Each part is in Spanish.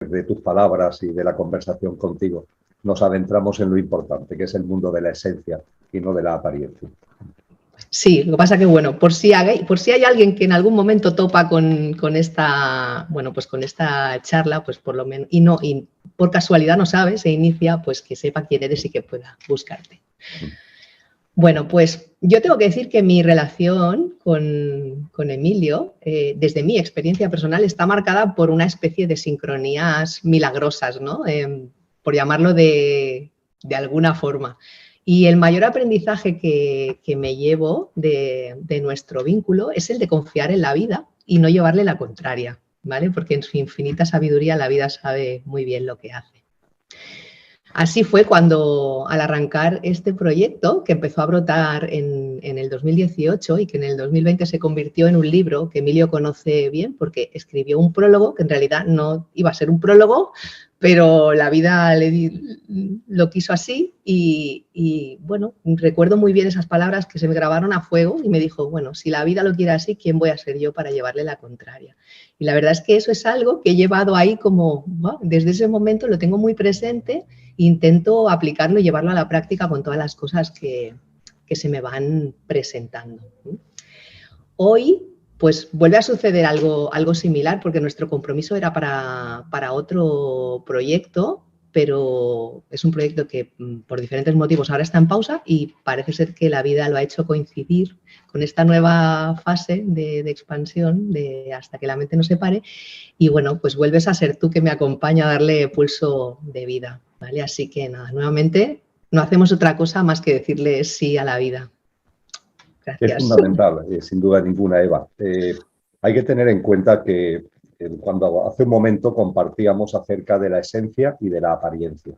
de tus palabras y de la conversación contigo, nos adentramos en lo importante, que es el mundo de la esencia y no de la apariencia. Sí, lo que pasa que, bueno, por si hay alguien que en algún momento topa con esta, bueno, pues con esta charla, pues por lo menos, y por casualidad no sabe, se inicia, pues que sepa quién eres y que pueda buscarte. Bueno, pues yo tengo que decir que mi relación con Emilio, desde mi experiencia personal, está marcada por una especie de sincronías milagrosas, ¿no? Por llamarlo de alguna forma. Y el mayor aprendizaje que me llevo de nuestro vínculo es el de confiar en la vida y no llevarle la contraria, ¿vale? Porque en su infinita sabiduría la vida sabe muy bien lo que hace. Así fue cuando, al arrancar este proyecto, que empezó a brotar en el 2018 y que en el 2020 se convirtió en un libro que Emilio conoce bien porque escribió un prólogo, que en realidad no iba a ser un prólogo, pero la vida lo quiso así y, bueno, recuerdo muy bien esas palabras que se me grabaron a fuego y me dijo, bueno, si la vida lo quiere así, ¿quién voy a ser yo para llevarle la contraria? Y la verdad es que eso es algo que he llevado ahí como, wow, desde ese momento lo tengo muy presente. Intento aplicarlo y llevarlo a la práctica con todas las cosas que se me van presentando. Hoy, pues vuelve a suceder algo similar porque nuestro compromiso era para otro proyecto, pero es un proyecto que por diferentes motivos ahora está en pausa y parece ser que la vida lo ha hecho coincidir con esta nueva fase de expansión, de hasta que la mente no se pare. Y bueno, pues vuelves a ser tú que me acompaña a darle pulso de vida, ¿vale? Así que nada, nuevamente no hacemos otra cosa más que decirle sí a la vida. Gracias. Es fundamental, sin duda ninguna, Eva. Hay que tener en cuenta que cuando hace un momento compartíamos acerca de la esencia y de la apariencia.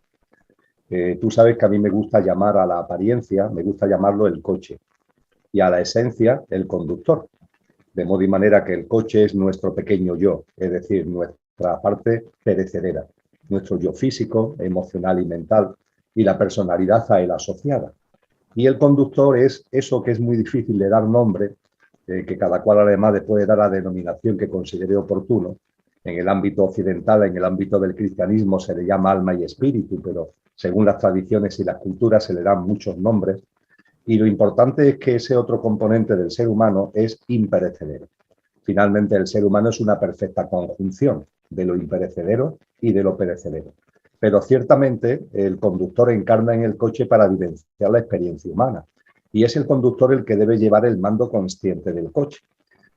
Tú sabes que a mí me gusta llamar a la apariencia, me gusta llamarlo el coche, y a la esencia el conductor. De modo y manera que el coche es nuestro pequeño yo, es decir, nuestra parte perecedera, nuestro yo físico, emocional y mental, y la personalidad a él asociada. Y el conductor es eso que es muy difícil de dar nombre, que cada cual además le puede dar la denominación que considere oportuno. En el ámbito occidental, en el ámbito del cristianismo, se le llama alma y espíritu, pero según las tradiciones y las culturas se le dan muchos nombres. Y lo importante es que ese otro componente del ser humano es imperecedero. Finalmente, el ser humano es una perfecta conjunción de lo imperecedero y de lo perecedero. Pero ciertamente el conductor encarna en el coche para vivenciar la experiencia humana. Y es el conductor el que debe llevar el mando consciente del coche,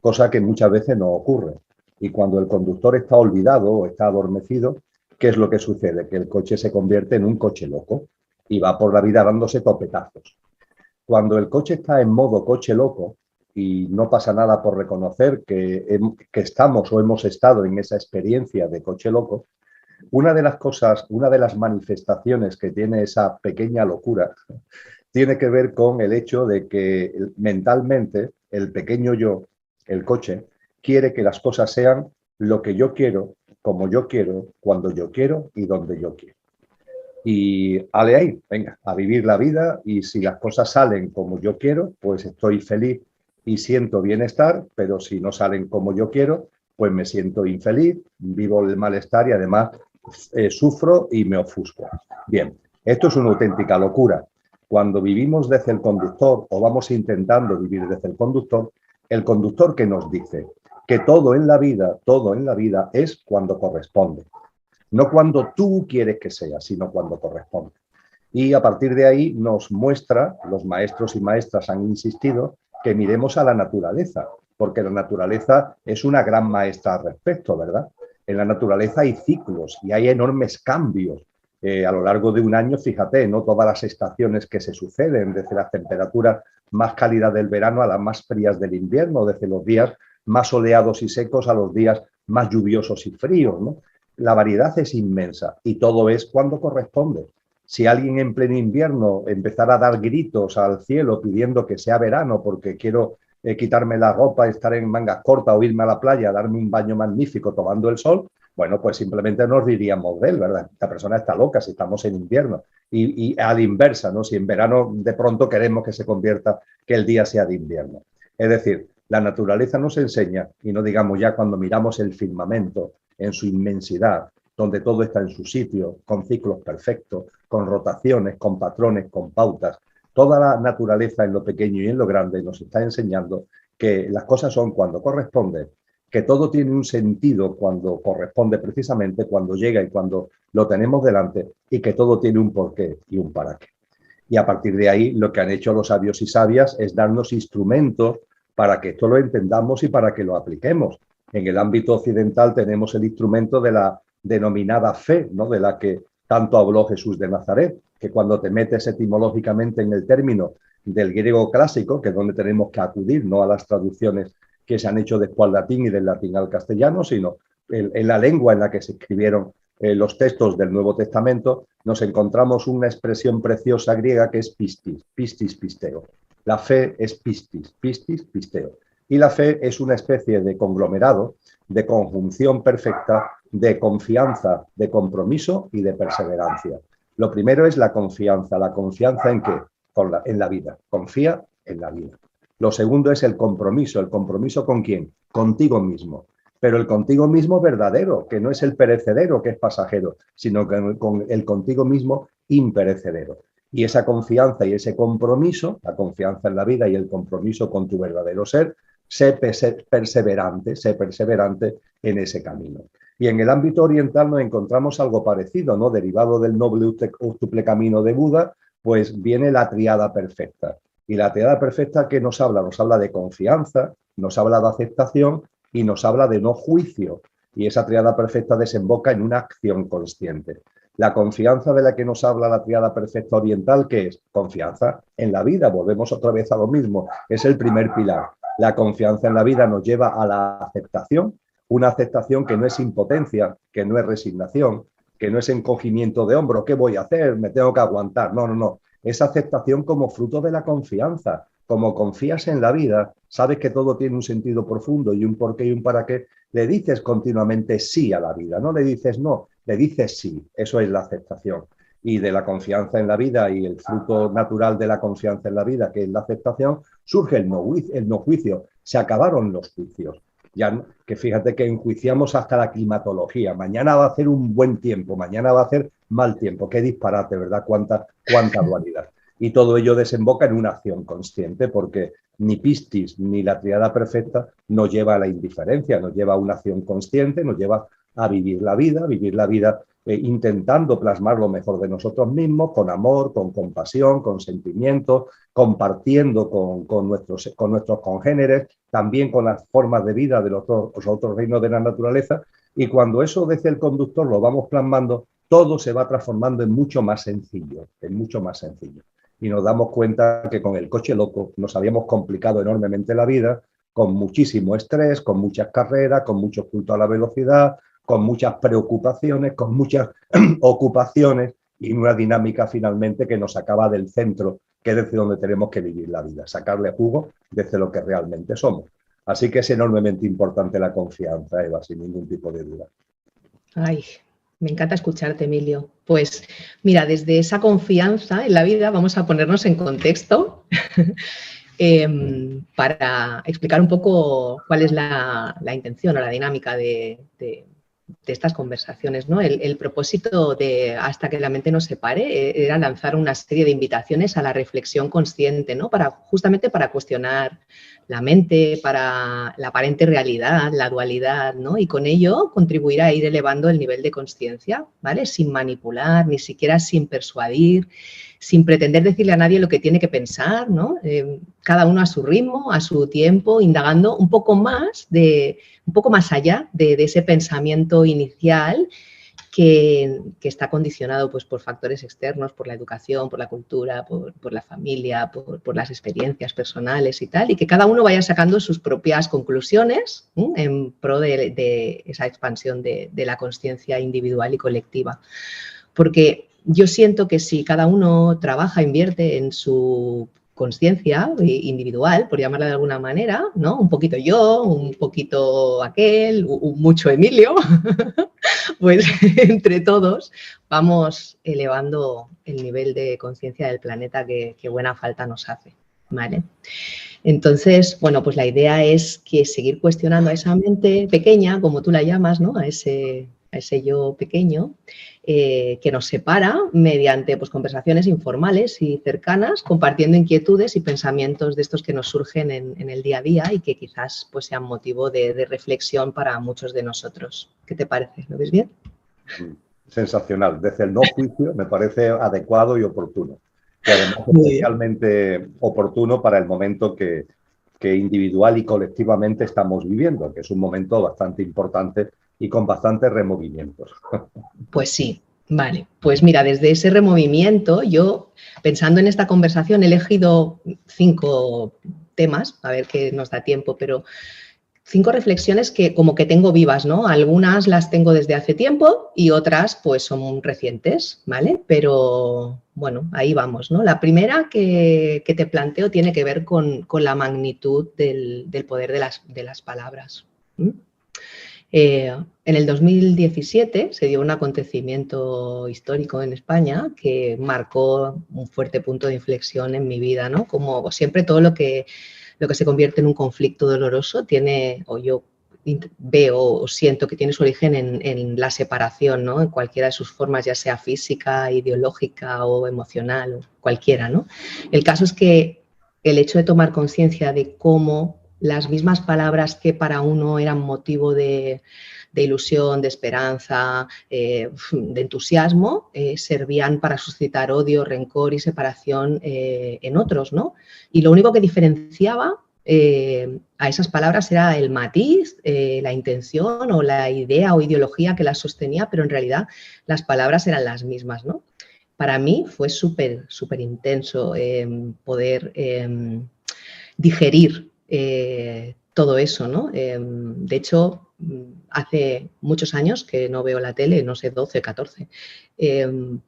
cosa que muchas veces no ocurre. Y cuando el conductor está olvidado o está adormecido, ¿qué es lo que sucede? Que el coche se convierte en un coche loco y va por la vida dándose topetazos. Cuando el coche está en modo coche loco y no pasa nada por reconocer que estamos o hemos estado en esa experiencia de coche loco, una de las cosas, una de las manifestaciones que tiene esa pequeña locura tiene que ver con el hecho de que mentalmente el pequeño yo, el coche, quiere que las cosas sean lo que yo quiero, como yo quiero, cuando yo quiero y donde yo quiero. Y ale ahí, venga, a vivir la vida, y si las cosas salen como yo quiero, pues estoy feliz y siento bienestar, pero si no salen como yo quiero, pues me siento infeliz, vivo el malestar y además sufro y me ofusco. Bien, esto es una auténtica locura. Cuando vivimos desde el conductor o vamos intentando vivir desde el conductor que nos dice que todo en la vida es cuando corresponde. No cuando tú quieres que sea, sino cuando corresponde. Y a partir de ahí nos muestra, los maestros y maestras han insistido, que miremos a la naturaleza, porque la naturaleza es una gran maestra al respecto, ¿verdad? En la naturaleza hay ciclos y hay enormes cambios. A lo largo de un año, fíjate, no todas las estaciones que se suceden, desde las temperaturas más cálidas del verano a las más frías del invierno, desde los días más soleados y secos a los días más lluviosos y fríos, ¿no? La variedad es inmensa y todo es cuando corresponde. Si alguien en pleno invierno empezara a dar gritos al cielo pidiendo que sea verano porque quiero quitarme la ropa, estar en mangas cortas o irme a la playa, darme un baño magnífico tomando el sol, bueno, pues simplemente nos diríamos de él, ¿verdad? Esta persona está loca si estamos en invierno. Y a la inversa, ¿no? Si en verano de pronto queremos que se convierta, que el día sea de invierno. Es decir, la naturaleza nos enseña, y no digamos ya cuando miramos el firmamento en su inmensidad, donde todo está en su sitio, con ciclos perfectos, con rotaciones, con patrones, con pautas. Toda la naturaleza en lo pequeño y en lo grande nos está enseñando que las cosas son cuando corresponden, que todo tiene un sentido cuando corresponde precisamente, cuando llega y cuando lo tenemos delante, y que todo tiene un porqué y un para qué. Y a partir de ahí lo que han hecho los sabios y sabias es darnos instrumentos para que esto lo entendamos y para que lo apliquemos. En el ámbito occidental tenemos el instrumento de la denominada fe, ¿no? De la que tanto habló Jesús de Nazaret, que cuando te metes etimológicamente en el término del griego clásico, que es donde tenemos que acudir, no a las traducciones que se han hecho después al latín y del latín al castellano, sino en la lengua en la que se escribieron los textos del Nuevo Testamento, nos encontramos una expresión preciosa griega que es pistis, pistis, pisteo. La fe es pistis, pistis, pisteo. Y la fe es una especie de conglomerado, de conjunción perfecta, de confianza, de compromiso y de perseverancia. Lo primero es la confianza. ¿La confianza en qué? En la vida. Confía en la vida. Lo segundo es el compromiso. ¿El compromiso con quién? Contigo mismo. Pero el contigo mismo verdadero, que no es el perecedero, que es pasajero, sino que con el contigo mismo imperecedero. Y esa confianza y ese compromiso, la confianza en la vida y el compromiso con tu verdadero ser, sé perseverante en ese camino. Y en el ámbito oriental nos encontramos algo parecido, ¿no? Derivado del noble octuple camino de Buda, pues viene la triada perfecta. Y la triada perfecta, ¿qué nos habla? Nos habla de confianza, nos habla de aceptación y nos habla de no juicio. Y esa triada perfecta desemboca en una acción consciente. La confianza de la que nos habla la triada perfecta oriental, ¿qué es? Confianza en la vida. Volvemos otra vez a lo mismo. Es el primer pilar. La confianza en la vida nos lleva a la aceptación, una aceptación que no es impotencia, que no es resignación, que no es encogimiento de hombro. ¿Qué voy a hacer? Me tengo que aguantar. No, no, no. Es aceptación como fruto de la confianza. Como confías en la vida, sabes que todo tiene un sentido profundo y un porqué y un para qué, le dices continuamente sí a la vida. No le dices no, le dices sí. Eso es la aceptación. Y de la confianza en la vida y el fruto natural de la confianza en la vida, que es la aceptación, surge el no juicio. Se acabaron los juicios. Ya que fíjate que enjuiciamos hasta la climatología. Mañana va a hacer un buen tiempo, mañana va a hacer mal tiempo. Qué disparate, ¿verdad? Cuánta dualidad. Y todo ello desemboca en una acción consciente, porque ni Pistis ni la triada perfecta nos lleva a la indiferencia, nos lleva a una acción consciente, nos lleva a vivir la vida intentando plasmar lo mejor de nosotros mismos, con amor, con compasión, con sentimiento, compartiendo con nuestros congéneres, también con las formas de vida de los otros reinos de la naturaleza. Y cuando eso desde el conductor lo vamos plasmando, todo se va transformando en mucho más sencillo, Y nos damos cuenta que con el coche loco nos habíamos complicado enormemente la vida, con muchísimo estrés, con muchas carreras, con mucho culto a la velocidad, con muchas preocupaciones, con muchas ocupaciones y una dinámica finalmente que nos acaba del centro, que es desde donde tenemos que vivir la vida, sacarle jugo desde lo que realmente somos. Así que es enormemente importante la confianza, Eva, sin ningún tipo de duda. Ay, me encanta escucharte, Emilio. Pues mira, desde esa confianza en la vida vamos a ponernos en contexto para explicar un poco cuál es la intención o la dinámica de estas conversaciones, ¿no? El propósito de Hasta que la mente nos separe era lanzar una serie de invitaciones a la reflexión consciente, ¿no? Justamente para cuestionar la mente, para la aparente realidad, la dualidad, ¿no? Y con ello contribuir a ir elevando el nivel de conciencia, ¿vale? Sin manipular, ni siquiera sin persuadir, sin pretender decirle a nadie lo que tiene que pensar, ¿no? Cada uno a su ritmo, a su tiempo, indagando un poco más allá de ese pensamiento inicial que está condicionado pues, por factores externos, por la educación, por la cultura, por la familia, por las experiencias personales y tal, y que cada uno vaya sacando sus propias conclusiones en pro de esa expansión de la consciencia individual y colectiva. Porque yo siento que si cada uno trabaja, invierte en su conciencia individual, por llamarla de alguna manera, ¿no? Un poquito yo, un poquito aquel, mucho Emilio, pues entre todos vamos elevando el nivel de conciencia del planeta que buena falta nos hace, ¿vale? Entonces, bueno, pues la idea es que seguir cuestionando a esa mente pequeña, como tú la llamas, ¿no? A ese a ese yo pequeño, que nos separa mediante pues, conversaciones informales y cercanas, compartiendo inquietudes y pensamientos de estos que nos surgen en el día a día y que quizás pues, sean motivo de reflexión para muchos de nosotros. ¿Qué te parece? ¿Lo ves bien? Sensacional. Desde el no juicio me parece adecuado y oportuno. Y además Muy bien. especialmente oportuno para el momento que individual y colectivamente estamos viviendo, que es un momento bastante importante y con bastantes removimientos. Pues sí, vale. Pues mira, desde ese removimiento, yo, pensando en esta conversación, he elegido 5 temas, a ver qué nos da tiempo, pero 5 reflexiones que como que tengo vivas, ¿no? Algunas las tengo desde hace tiempo y otras pues son recientes, ¿vale? Pero bueno, ahí vamos, ¿no? La primera que te planteo tiene que ver con la magnitud del poder de las palabras. ¿Mm? En el 2017 se dio un acontecimiento histórico en España que marcó un fuerte punto de inflexión en mi vida, ¿no? Como siempre todo lo que se convierte en un conflicto doloroso tiene, o yo veo o siento que tiene su origen en la separación, ¿no? En cualquiera de sus formas, ya sea física, ideológica o emocional, o cualquiera, ¿no? El caso es que el hecho de tomar conciencia de cómo las mismas palabras que para uno eran motivo de ilusión, de esperanza, de entusiasmo, servían para suscitar odio, rencor y separación en otros, ¿no? Y lo único que diferenciaba a esas palabras era el matiz, la intención o la idea o ideología que las sostenía, pero en realidad las palabras eran las mismas, ¿no? Para mí fue súper, súper intenso poder digerir todo eso, ¿no? De hecho, hace muchos años que no veo la tele, no sé, 12, 14,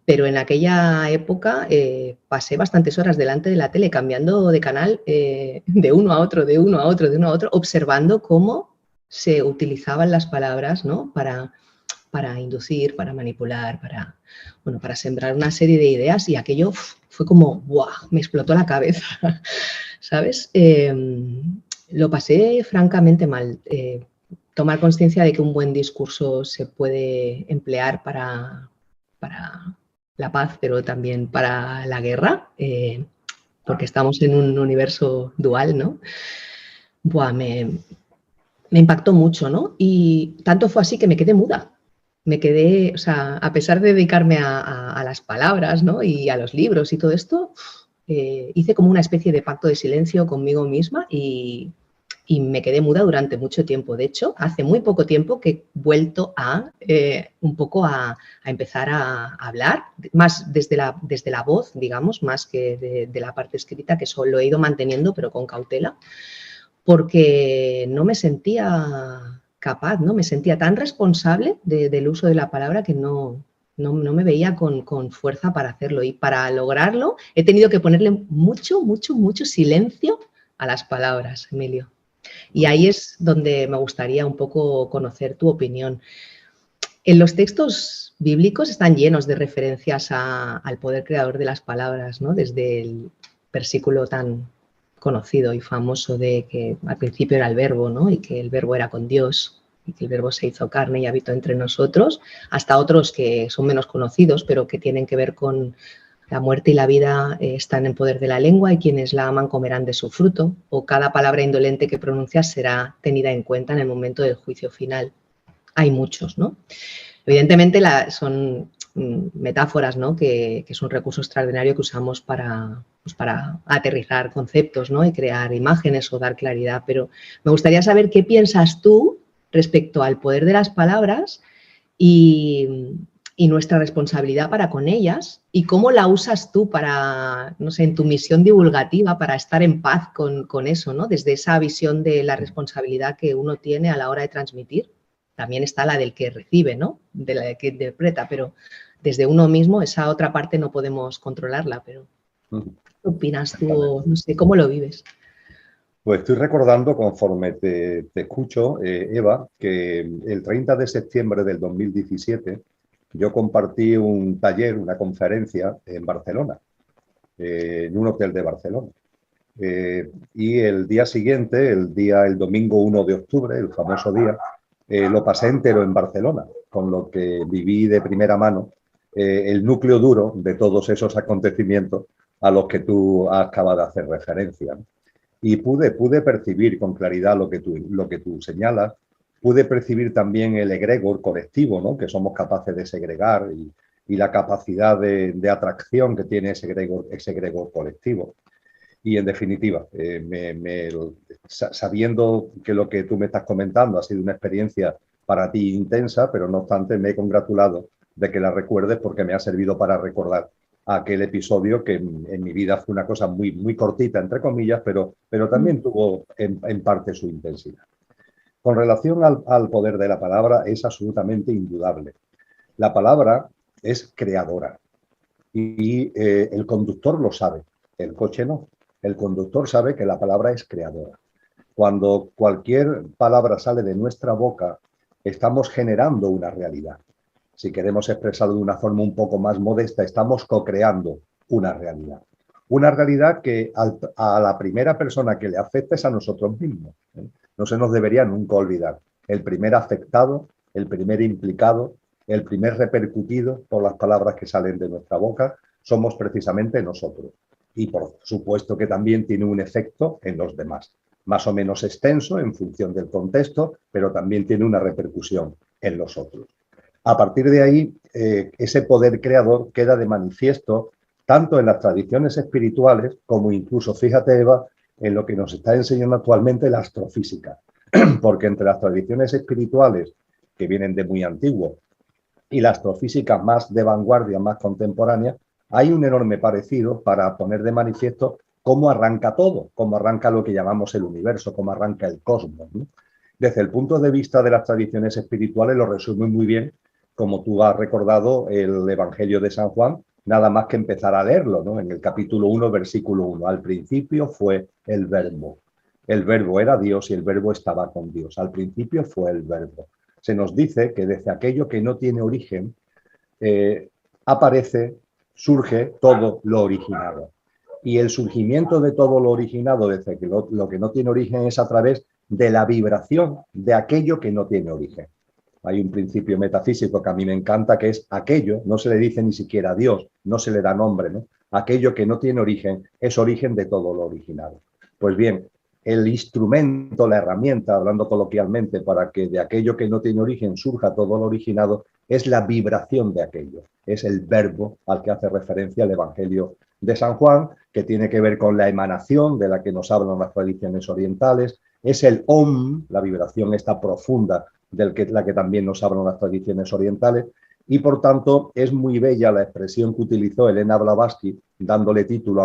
pero en aquella época pasé bastantes horas delante de la tele cambiando de canal de uno a otro, de uno a otro, de uno a otro, observando cómo se utilizaban las palabras, ¿no? Para inducir, para manipular, bueno, para sembrar una serie de ideas y aquello fue como, ¡buah!, me explotó la cabeza, ¿sabes? Lo pasé francamente mal. Tomar conciencia de que un buen discurso se puede emplear para la paz, pero también para la guerra, porque estamos en un universo dual, ¿no? Buah, me impactó mucho, ¿no? Y tanto fue así que me quedé muda. Me quedé, o sea, a pesar de dedicarme a las palabras, ¿no? Y a los libros y todo esto, hice como una especie de pacto de silencio conmigo misma y me quedé muda durante mucho tiempo. De hecho, hace muy poco tiempo que he vuelto un poco a empezar a hablar, más desde la voz, digamos, más que de la parte escrita, que eso lo he ido manteniendo, pero con cautela, porque no me sentía capaz, ¿no? Me sentía tan responsable del uso de la palabra que no me veía con fuerza para hacerlo. Y para lograrlo he tenido que ponerle mucho, mucho, mucho silencio a las palabras, Emilio. Y ahí es donde me gustaría un poco conocer tu opinión. En los textos bíblicos están llenos de referencias al poder creador de las palabras, ¿no? Desde el versículo tan conocido y famoso de que al principio era el verbo, ¿no? Y que el verbo era con Dios y que el verbo se hizo carne y habitó entre nosotros, hasta otros que son menos conocidos, pero que tienen que ver con la muerte y la vida están en poder de la lengua y quienes la aman comerán de su fruto, o cada palabra indolente que pronuncias será tenida en cuenta en el momento del juicio final. Hay muchos, ¿no? Evidentemente son metáforas, ¿no? Que es un recurso extraordinario que usamos para aterrizar conceptos, ¿no? Y crear imágenes o dar claridad, pero me gustaría saber qué piensas tú respecto al poder de las palabras y nuestra responsabilidad para con ellas y cómo la usas tú para, no sé, en tu misión divulgativa para estar en paz con eso, ¿no? Desde esa visión de la responsabilidad que uno tiene a la hora de transmitir. También está la del que recibe, ¿no? De la que interpreta, pero desde uno mismo esa otra parte no podemos controlarla, pero ¿qué opinas tú? No sé, ¿cómo lo vives? Pues estoy recordando, conforme te escucho, Eva, que el 30 de septiembre del 2017 yo compartí un taller, una conferencia en Barcelona, en un hotel de Barcelona. Y el día siguiente, el domingo 1 de octubre, el famoso día, lo pasé entero en Barcelona, con lo que viví de primera mano el núcleo duro de todos esos acontecimientos a los que tú acabas de hacer referencia. Y pude percibir con claridad lo que tú señalas, pude percibir también el egregor colectivo, ¿no? Que somos capaces de segregar y la capacidad de atracción que tiene ese egregor colectivo. Y en definitiva, sabiendo que lo que tú me estás comentando ha sido una experiencia para ti intensa, pero no obstante me he congratulado de que la recuerdes porque me ha servido para recordar aquel episodio que en mi vida fue una cosa muy, muy cortita, entre comillas, pero también tuvo en parte su intensidad. Con relación al poder de la palabra, es absolutamente indudable. La palabra es creadora y el conductor lo sabe, el coche no. El conductor sabe que la palabra es creadora. Cuando cualquier palabra sale de nuestra boca, estamos generando una realidad. Si queremos expresarlo de una forma un poco más modesta, estamos co-creando una realidad. Una realidad que a la primera persona que le afecta es a nosotros mismos. No se nos debería nunca olvidar. El primer afectado, el primer implicado, el primer repercutido por las palabras que salen de nuestra boca, somos precisamente nosotros. Y por supuesto que también tiene un efecto en los demás, más o menos extenso en función del contexto, pero también tiene una repercusión en los otros. A partir de ahí, ese poder creador queda de manifiesto tanto en las tradiciones espirituales como incluso, fíjate Eva, en lo que nos está enseñando actualmente la astrofísica, porque entre las tradiciones espirituales que vienen de muy antiguo y la astrofísica más de vanguardia, más contemporánea, hay un enorme parecido para poner de manifiesto cómo arranca todo, cómo arranca lo que llamamos el universo, cómo arranca el cosmos, ¿no? Desde el punto de vista de las tradiciones espirituales lo resume muy bien, como tú has recordado, el Evangelio de San Juan, nada más que empezar a leerlo, ¿no? En el capítulo 1, versículo 1, al principio fue el verbo. El verbo era Dios y el verbo estaba con Dios. Al principio fue el verbo. Se nos dice que desde aquello que no tiene origen, aparece, surge todo lo originado. Y el surgimiento de todo lo originado, desde que lo que no tiene origen, es a través de la vibración de aquello que no tiene origen. Hay un principio metafísico que a mí me encanta, que es aquello, no se le dice ni siquiera a Dios, no se le da nombre, ¿no? Aquello que no tiene origen es origen de todo lo originado. Pues bien, el instrumento, la herramienta, hablando coloquialmente, para que de aquello que no tiene origen surja todo lo originado, es la vibración de aquello. Es el verbo al que hace referencia el Evangelio de San Juan, que tiene que ver con la emanación de la que nos hablan las tradiciones orientales. Es el Om, la vibración esta profunda, la que también nos hablan las tradiciones orientales. Y, por tanto, es muy bella la expresión que utilizó Elena Blavatsky, dándole título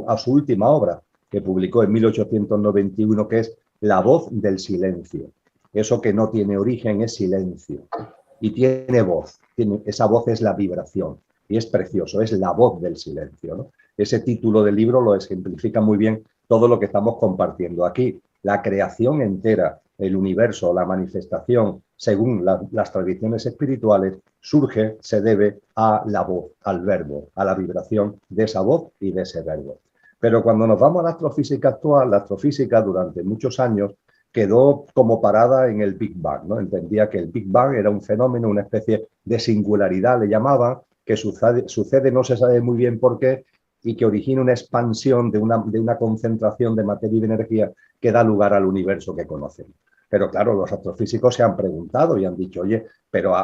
a su última obra, que publicó en 1891, que es La voz del silencio. Eso que no tiene origen es silencio. Y tiene voz. Esa voz es la vibración. Y es precioso, es la voz del silencio, ¿no? Ese título del libro lo ejemplifica muy bien todo lo que estamos compartiendo aquí. La creación entera, el universo, la manifestación, según las tradiciones espirituales, surge, se debe a la voz, al verbo, a la vibración de esa voz y de ese verbo. Pero cuando nos vamos a la astrofísica actual, la astrofísica durante muchos años quedó como parada en el Big Bang, ¿no? Entendía que el Big Bang era un fenómeno, una especie de singularidad, le llamaban, que sucede no se sabe muy bien por qué, y que origina una expansión de una concentración de materia y de energía que da lugar al universo que conocemos. Pero claro, los astrofísicos se han preguntado y han dicho, oye, pero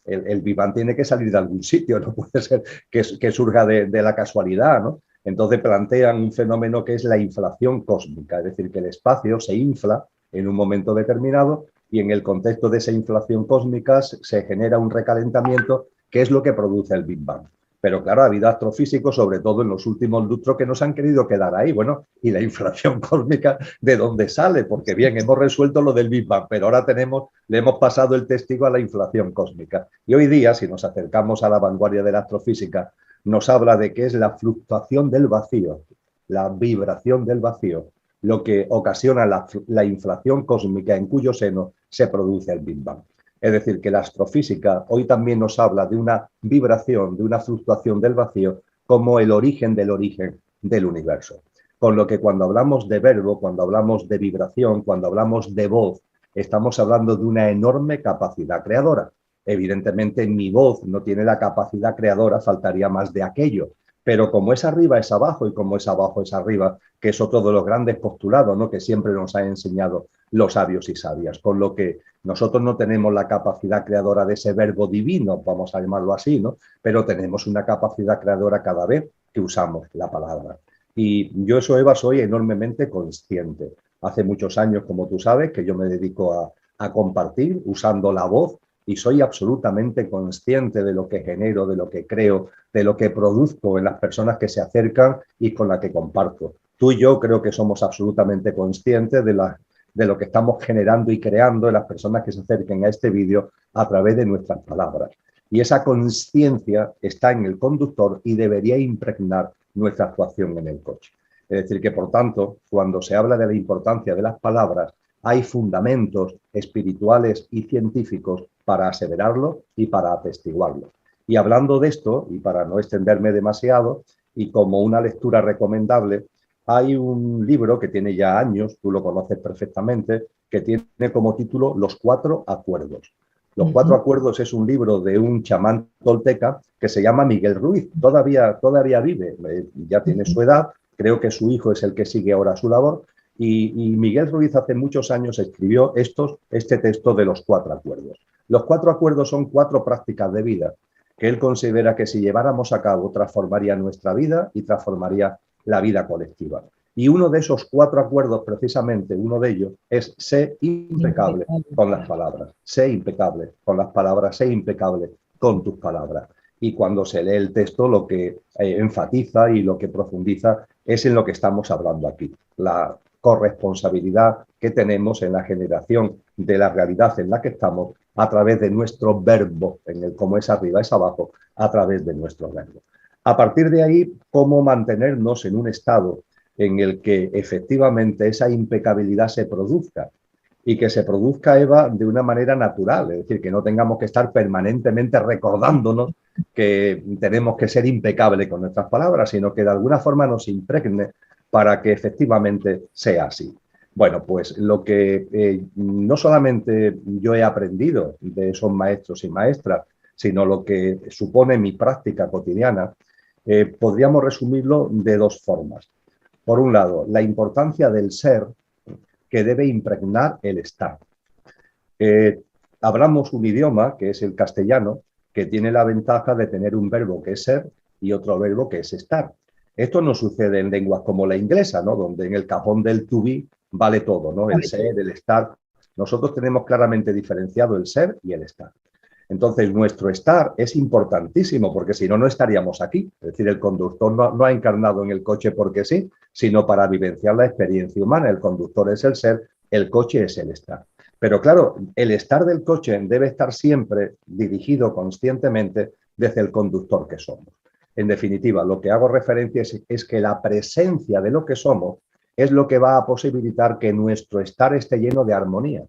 el Big Bang tiene que salir de algún sitio, no puede ser que surja de la casualidad, ¿no? Entonces plantean un fenómeno que es la inflación cósmica, es decir, que el espacio se infla en un momento determinado y en el contexto de esa inflación cósmica se genera un recalentamiento que es lo que produce el Big Bang. Pero claro, ha habido astrofísicos, sobre todo en los últimos lustros, que nos han querido quedar ahí. Bueno, ¿y la inflación cósmica de dónde sale? Porque bien, hemos resuelto lo del Big Bang, pero ahora le hemos pasado el testigo a la inflación cósmica. Y hoy día, si nos acercamos a la vanguardia de la astrofísica, nos habla de que es la fluctuación del vacío, la vibración del vacío, lo que ocasiona la inflación cósmica en cuyo seno se produce el Big Bang. Es decir, que la astrofísica hoy también nos habla de una vibración, de una fluctuación del vacío como el origen del universo. Con lo que cuando hablamos de verbo, cuando hablamos de vibración, cuando hablamos de voz, estamos hablando de una enorme capacidad creadora. Evidentemente mi voz no tiene la capacidad creadora, faltaría más de aquello, pero como es arriba es abajo y como es abajo es arriba, que es otro de los grandes postulados, ¿no?, que siempre nos han enseñado los sabios y sabias, con lo que nosotros no tenemos la capacidad creadora de ese verbo divino, vamos a llamarlo así, ¿no?, pero tenemos una capacidad creadora cada vez que usamos la palabra. Y yo eso, Eva, soy enormemente consciente. Hace muchos años, como tú sabes, que yo me dedico a compartir usando la voz y soy absolutamente consciente de lo que genero, de lo que creo, de lo que produzco en las personas que se acercan y con las que comparto. Tú y yo creo que somos absolutamente conscientes de lo que estamos generando y creando en las personas que se acerquen a este vídeo a través de nuestras palabras. Y esa consciencia está en el conductor y debería impregnar nuestra actuación en el coche. Es decir, que por tanto, cuando se habla de la importancia de las palabras, hay fundamentos espirituales y científicos para aseverarlo y para atestiguarlo. Y hablando de esto, y para no extenderme demasiado, y como una lectura recomendable, hay un libro que tiene ya años, tú lo conoces perfectamente, que tiene como título Los Cuatro Acuerdos. Los Cuatro Acuerdos es un libro de un chamán tolteca que se llama Miguel Ruiz. Todavía vive, ya tiene su edad, creo que su hijo es el que sigue ahora su labor. Y Miguel Ruiz hace muchos años escribió este texto de los Cuatro Acuerdos. Los Cuatro Acuerdos son 4 prácticas de vida que él considera que si lleváramos a cabo transformaría nuestra vida y transformaría la vida colectiva. Y uno de esos 4 acuerdos, precisamente uno de ellos, es sé impecable con las palabras. Sé impecable con las palabras, sé impecable con tus palabras. Y cuando se lee el texto, lo que enfatiza y lo que profundiza es en lo que estamos hablando aquí. La corresponsabilidad que tenemos en la generación de la realidad en la que estamos a través de nuestro verbo, en el cómo es arriba es abajo, a través de nuestro verbo. A partir de ahí, cómo mantenernos en un estado en el que efectivamente esa impecabilidad se produzca y que se produzca, Eva, de una manera natural, es decir, que no tengamos que estar permanentemente recordándonos que tenemos que ser impecables con nuestras palabras, sino que de alguna forma nos impregne para que efectivamente sea así. Bueno, pues lo que no solamente yo he aprendido de esos maestros y maestras, sino lo que supone mi práctica cotidiana, podríamos resumirlo de 2 formas. Por un lado, la importancia del ser que debe impregnar el estar. Hablamos un idioma, que es el castellano, que tiene la ventaja de tener un verbo que es ser y otro verbo que es estar. Esto no sucede en lenguas como la inglesa, ¿no?, donde en el cajón del to be vale todo, ¿no?, el ser, el estar. Nosotros tenemos claramente diferenciado el ser y el estar. Entonces, nuestro estar es importantísimo, porque si no, no estaríamos aquí. Es decir, el conductor no ha encarnado en el coche porque sí, sino para vivenciar la experiencia humana. El conductor es el ser, el coche es el estar. Pero claro, el estar del coche debe estar siempre dirigido conscientemente desde el conductor que somos. En definitiva, lo que hago referencia es que la presencia de lo que somos es lo que va a posibilitar que nuestro estar esté lleno de armonía.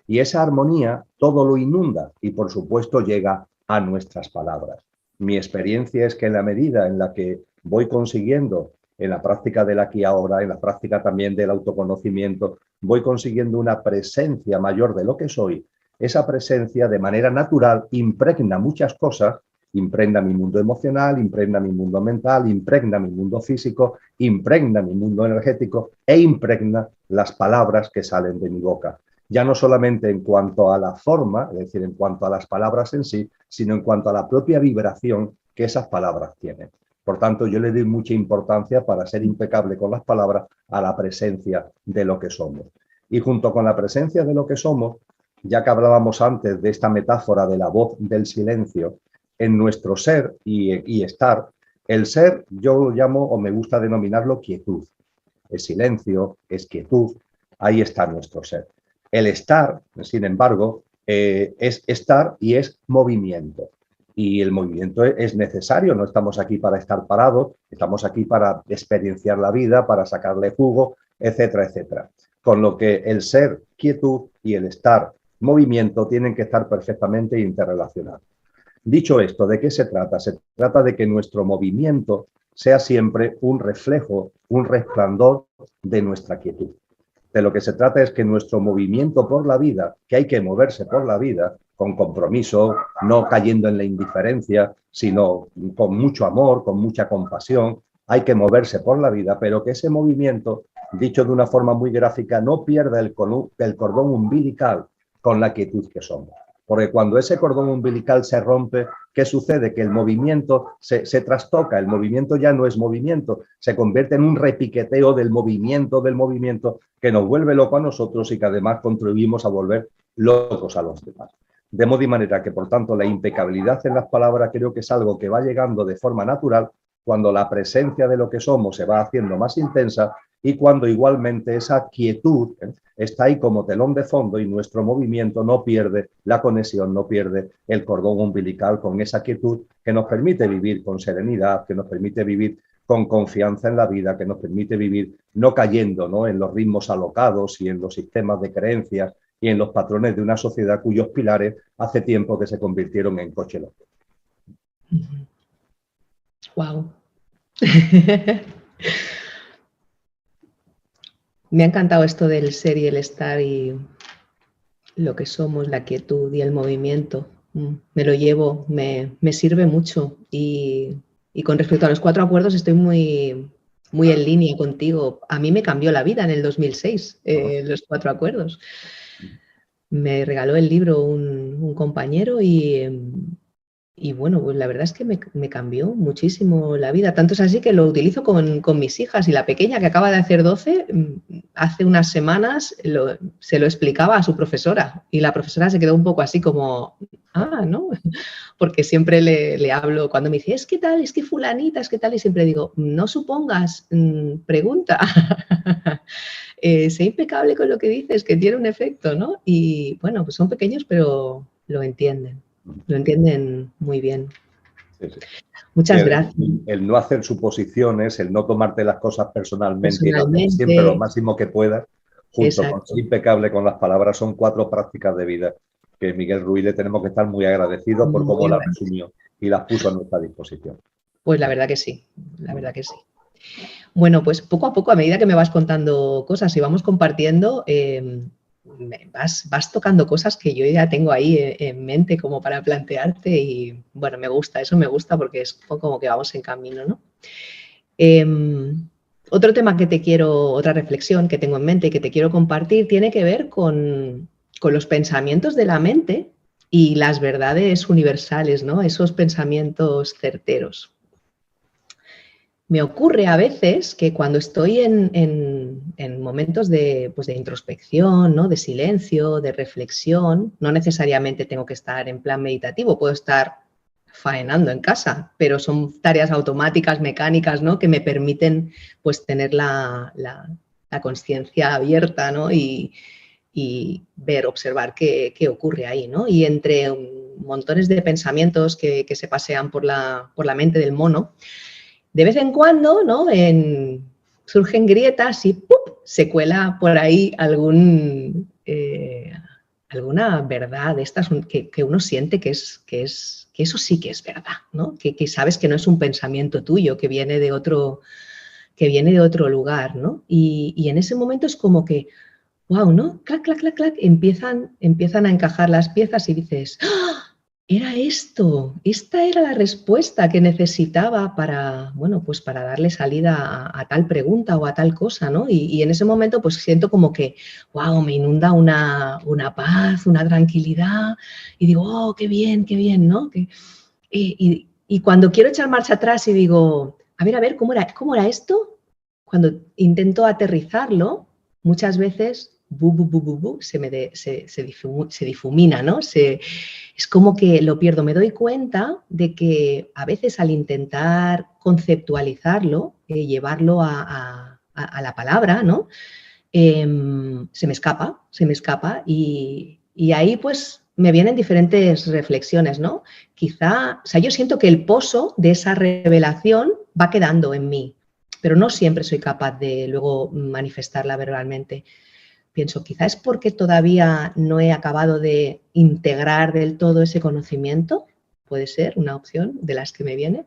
Y esa armonía todo lo inunda y, por supuesto, llega a nuestras palabras. Mi experiencia es que en la medida en la que voy consiguiendo, en la práctica del aquí y ahora, en la práctica también del autoconocimiento, voy consiguiendo una presencia mayor de lo que soy, esa presencia de manera natural impregna muchas cosas, impregna mi mundo emocional, impregna mi mundo mental, impregna mi mundo físico, impregna mi mundo energético e impregna las palabras que salen de mi boca. Ya no solamente en cuanto a la forma, es decir, en cuanto a las palabras en sí, sino en cuanto a la propia vibración que esas palabras tienen. Por tanto, yo le doy mucha importancia, para ser impecable con las palabras, a la presencia de lo que somos. Y junto con la presencia de lo que somos, ya que hablábamos antes de esta metáfora de la voz del silencio, en nuestro ser y estar, el ser yo lo llamo, o me gusta denominarlo, quietud. Es silencio, es quietud, ahí está nuestro ser. El estar, sin embargo, es estar y es movimiento. Y el movimiento es necesario, no estamos aquí para estar parados, estamos aquí para experienciar la vida, para sacarle jugo, etcétera, etcétera. Con lo que el ser, quietud, y el estar, movimiento, tienen que estar perfectamente interrelacionados. Dicho esto, ¿de qué se trata? Se trata de que nuestro movimiento sea siempre un reflejo, un resplandor de nuestra quietud. De lo que se trata es que nuestro movimiento por la vida, que hay que moverse por la vida, con compromiso, no cayendo en la indiferencia, sino con mucho amor, con mucha compasión, hay que moverse por la vida, pero que ese movimiento, dicho de una forma muy gráfica, no pierda el cordón umbilical con la quietud que somos. Porque cuando ese cordón umbilical se rompe, ¿qué sucede? Que el movimiento se trastoca, el movimiento ya no es movimiento, se convierte en un repiqueteo del movimiento que nos vuelve loco a nosotros y que además contribuimos a volver locos a los demás. De modo y manera que, por tanto, la impecabilidad en las palabras creo que es algo que va llegando de forma natural cuando la presencia de lo que somos se va haciendo más intensa y cuando igualmente esa quietud está ahí como telón de fondo y nuestro movimiento no pierde la conexión, no pierde el cordón umbilical con esa quietud que nos permite vivir con serenidad, que nos permite vivir con confianza en la vida, que nos permite vivir no cayendo, ¿no?, en los ritmos alocados y en los sistemas de creencias y en los patrones de una sociedad cuyos pilares hace tiempo que se convirtieron en coche loco. Wow. Me ha encantado esto del ser y el estar y lo que somos, la quietud y el movimiento. Me lo llevo, me sirve mucho. Y con respecto a los 4 acuerdos estoy muy en línea contigo. A mí me cambió la vida en el 2006, los 4 acuerdos. Me regaló el libro un compañero y bueno, pues la verdad es que me cambió muchísimo la vida. Tanto es así que lo utilizo con mis hijas y la pequeña que acaba de hacer 12, hace unas semanas se lo explicaba a su profesora y la profesora se quedó un poco así como, ¿no? Porque siempre le hablo, cuando me dice, es que tal, es que fulanita, es que tal, y siempre digo, no supongas, pregunta. Sé impecable con lo que dices, que tiene un efecto, ¿no? Y bueno, pues son pequeños, pero lo entienden muy bien. Sí, sí. Muchas gracias. El no hacer suposiciones, el no tomarte las cosas personalmente y hacer siempre lo máximo que puedas, junto con ser impecable con las palabras, son 4 prácticas de vida que Miguel Ruiz le tenemos que estar muy agradecidos por cómo las resumió y las puso a nuestra disposición. Pues la verdad que sí, la verdad que sí. Bueno, pues poco a poco, a medida que me vas contando cosas y vamos compartiendo, vas tocando cosas que yo ya tengo ahí en mente como para plantearte y bueno, me gusta, eso me gusta porque es como que vamos en camino, ¿no? Otro tema otra reflexión que tengo en mente y que te quiero compartir tiene que ver con los pensamientos de la mente y las verdades universales, ¿no? Esos pensamientos certeros. Me ocurre a veces que cuando estoy en momentos de introspección, ¿no?, de silencio, de reflexión, no necesariamente tengo que estar en plan meditativo, puedo estar faenando en casa, pero son tareas automáticas, mecánicas, ¿no?, que me permiten pues tener la consciencia abierta, ¿no?, y ver, observar qué ocurre ahí, ¿no? Y entre montones de pensamientos que se pasean por la mente del mono, de vez en cuando, ¿no?, surgen grietas y ¡pup!, se cuela por ahí alguna verdad de estas que uno siente que eso sí que es verdad, ¿no? Que sabes que no es un pensamiento tuyo, que viene de otro lugar, ¿no? Y en ese momento es como que, wow, ¿no? Clac, clac, clac, clac, empiezan a encajar las piezas y dices, ¡ah! Era esto, esta era la respuesta que necesitaba para, bueno, pues para darle salida a tal pregunta o a tal cosa, ¿no? Y en ese momento pues siento como que, wow, me inunda una paz, una tranquilidad y digo, oh, qué bien, ¿no? Y cuando quiero echar marcha atrás y digo, a ver, ¿cómo era esto? Cuando intento aterrizarlo, muchas veces se difumina, ¿no? Es como que lo pierdo. Me doy cuenta de que a veces al intentar conceptualizarlo, llevarlo a la palabra, ¿no? Se me escapa y ahí pues me vienen diferentes reflexiones, ¿no? Quizá, o sea, yo siento que el pozo de esa revelación va quedando en mí, pero no siempre soy capaz de luego manifestarla verbalmente. Pienso, quizá es porque todavía no he acabado de integrar del todo ese conocimiento. Puede ser una opción de las que me viene.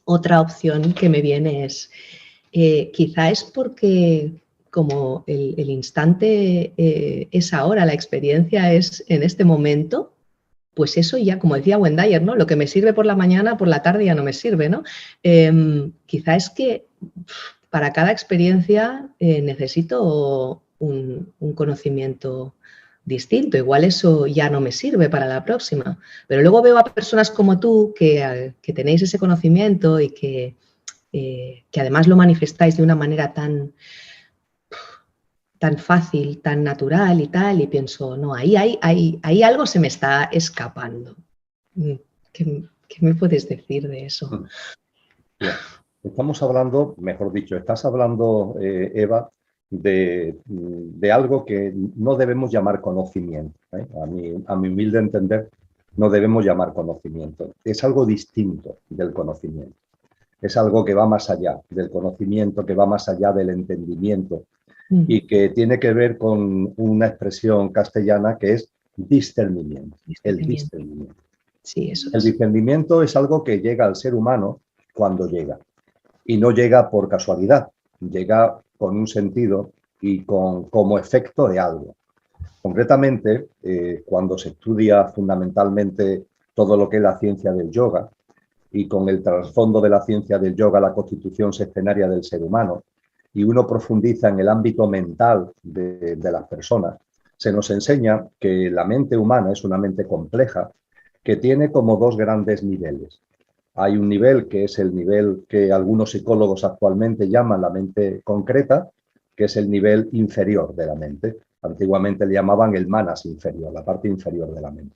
Otra opción que me viene es, quizá es porque como el instante es ahora, la experiencia es en este momento, pues eso ya, como decía Wendayer, ¿no? Lo que me sirve por la mañana, por la tarde ya no me sirve, ¿no? Quizá es que para cada experiencia necesito un conocimiento distinto. Igual eso ya no me sirve para la próxima. Pero luego veo a personas como tú que tenéis ese conocimiento y que además lo manifestáis de una manera tan fácil, tan natural y tal, y pienso, no, ahí algo se me está escapando. ¿Qué me puedes decir de eso? Bien. Estamos hablando, mejor dicho, estás hablando, Eva, de algo que no debemos llamar conocimiento. A mi humilde entender, no debemos llamar conocimiento. Es algo distinto del conocimiento. Es algo que va más allá del conocimiento, que va más allá del entendimiento y que tiene que ver con una expresión castellana que es discernimiento. El discernimiento. Sí, eso es. El discernimiento es algo que llega al ser humano cuando llega. Y no llega por casualidad, llega con un sentido y como efecto de algo. Concretamente, cuando se estudia fundamentalmente todo lo que es la ciencia del yoga y con el trasfondo de la ciencia del yoga, la constitución sextenaria del ser humano, y uno profundiza en el ámbito mental de las personas, se nos enseña que la mente humana es una mente compleja que tiene como dos grandes niveles. Hay un nivel que es el nivel que algunos psicólogos actualmente llaman la mente concreta, que es el nivel inferior de la mente. Antiguamente le llamaban el manas inferior, la parte inferior de la mente,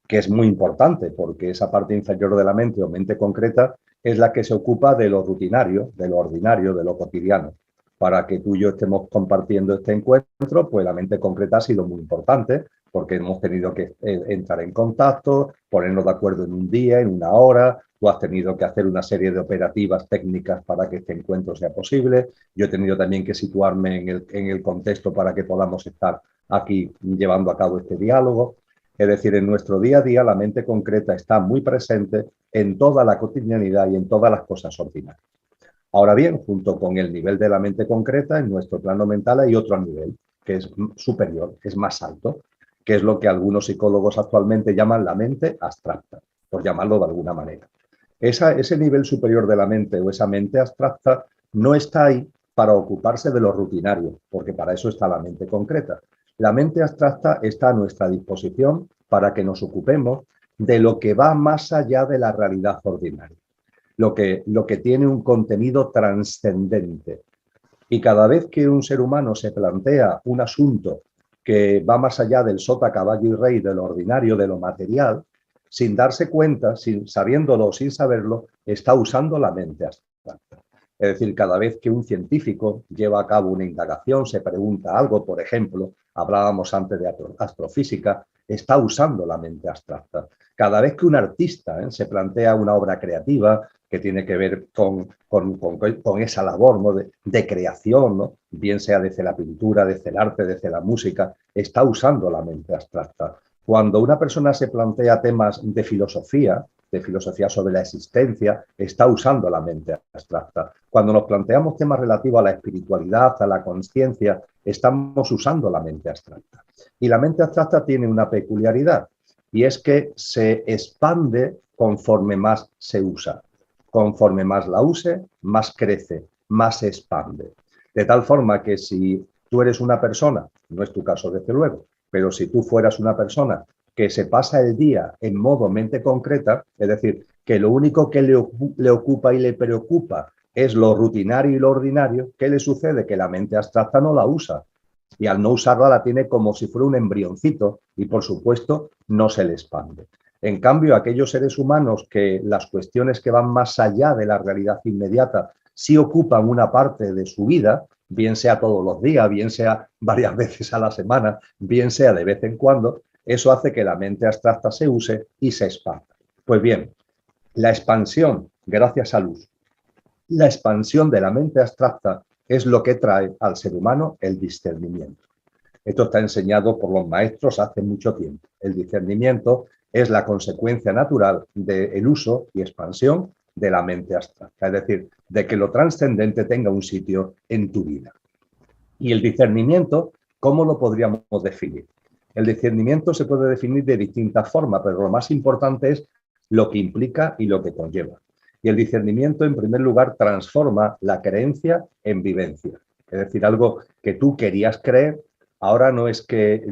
que es muy importante porque esa parte inferior de la mente o mente concreta es la que se ocupa de lo rutinario, de lo ordinario, de lo cotidiano. Para que tú y yo estemos compartiendo este encuentro, pues la mente concreta ha sido muy importante porque hemos tenido que entrar en contacto, ponernos de acuerdo en un día, en una hora. Tú has tenido que hacer una serie de operativas técnicas para que este encuentro sea posible. Yo he tenido también que situarme en el contexto para que podamos estar aquí llevando a cabo este diálogo. Es decir, en nuestro día a día la mente concreta está muy presente en toda la cotidianidad y en todas las cosas ordinarias. Ahora bien, junto con el nivel de la mente concreta, en nuestro plano mental hay otro nivel, que es superior, es más alto, que es lo que algunos psicólogos actualmente llaman la mente abstracta, por llamarlo de alguna manera. Ese nivel superior de la mente o esa mente abstracta no está ahí para ocuparse de lo rutinario, porque para eso está la mente concreta. La mente abstracta está a nuestra disposición para que nos ocupemos de lo que va más allá de la realidad ordinaria. Lo que tiene un contenido trascendente. Y cada vez que un ser humano se plantea un asunto que va más allá del sota, caballo y rey, de lo ordinario, de lo material, sin darse cuenta, sabiéndolo o sin saberlo, está usando la mente abstracta. Es decir, cada vez que un científico lleva a cabo una indagación, se pregunta algo, por ejemplo, hablábamos antes de astrofísica, está usando la mente abstracta. Cada vez que un artista se plantea una obra creativa que tiene que ver con esa labor, ¿no? de creación, ¿no? Bien sea desde la pintura, desde el arte, desde la música, está usando la mente abstracta. Cuando una persona se plantea temas de filosofía sobre la existencia, está usando la mente abstracta. Cuando nos planteamos temas relativos a la espiritualidad, a la conciencia, estamos usando la mente abstracta. Y la mente abstracta tiene una peculiaridad, y es que se expande conforme más se usa. Conforme más la use, más crece, más se expande. De tal forma que si tú eres una persona, no es tu caso desde luego, pero si tú fueras una persona que se pasa el día en modo mente concreta, es decir, que lo único que le ocupa y le preocupa es lo rutinario y lo ordinario, ¿qué le sucede? Que la mente abstracta no la usa. Y al no usarla la tiene como si fuera un embrioncito y, por supuesto, no se le expande. En cambio, aquellos seres humanos que las cuestiones que van más allá de la realidad inmediata sí ocupan una parte de su vida, bien sea todos los días, bien sea varias veces a la semana, bien sea de vez en cuando, eso hace que la mente abstracta se use y se expanda. Pues bien, la expansión, gracias al uso, la expansión de la mente abstracta es lo que trae al ser humano el discernimiento. Esto está enseñado por los maestros hace mucho tiempo. El discernimiento es la consecuencia natural del uso y expansión de la mente abstracta, es decir, de que lo trascendente tenga un sitio en tu vida. Y el discernimiento, ¿cómo lo podríamos definir? El discernimiento se puede definir de distintas formas, pero lo más importante es lo que implica y lo que conlleva. Y el discernimiento, en primer lugar, transforma la creencia en vivencia. Es decir, algo que tú querías creer, ahora no es que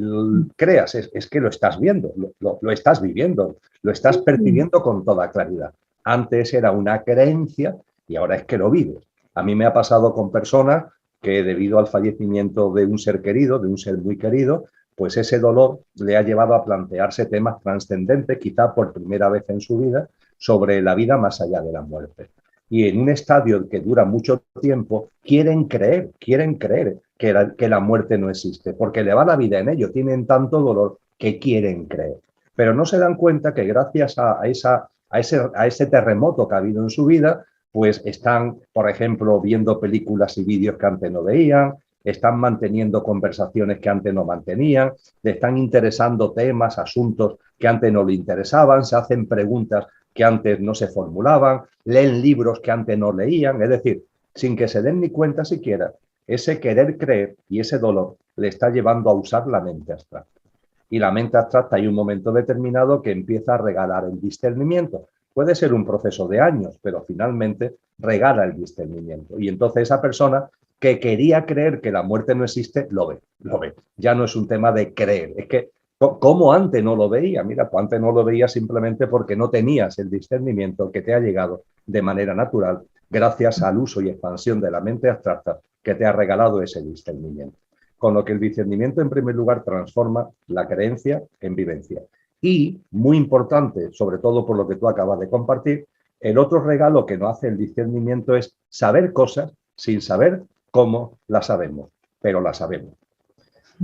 creas, es que lo estás viendo, lo estás viviendo, lo estás percibiendo con toda claridad. Antes era una creencia y ahora es que lo vives. A mí me ha pasado con personas que debido al fallecimiento de un ser querido, de un ser muy querido, pues ese dolor le ha llevado a plantearse temas trascendentes, quizá por primera vez en su vida, sobre la vida más allá de la muerte. Y en un estadio que dura mucho tiempo, quieren creer que la muerte no existe, porque le va la vida en ello, tienen tanto dolor que quieren creer. Pero no se dan cuenta que gracias a ese terremoto que ha habido en su vida, pues están, por ejemplo, viendo películas y vídeos que antes no veían, están manteniendo conversaciones que antes no mantenían, le están interesando temas, asuntos que antes no le interesaban, se hacen preguntas que antes no se formulaban, leen libros que antes no leían, es decir, sin que se den ni cuenta siquiera, ese querer creer y ese dolor le está llevando a usar la mente abstracta. Y la mente abstracta hay un momento determinado que empieza a regalar el discernimiento. Puede ser un proceso de años, pero finalmente regala el discernimiento. Y entonces esa persona que quería creer que la muerte no existe, lo ve. Ya no es un tema de creer, es que ¿cómo antes no lo veía? Mira, pues antes no lo veía simplemente porque no tenías el discernimiento que te ha llegado de manera natural gracias al uso y expansión de la mente abstracta que te ha regalado ese discernimiento. Con lo que el discernimiento, en primer lugar, transforma la creencia en vivencia. Y, muy importante, sobre todo por lo que tú acabas de compartir, el otro regalo que nos hace el discernimiento es saber cosas sin saber cómo las sabemos, pero las sabemos.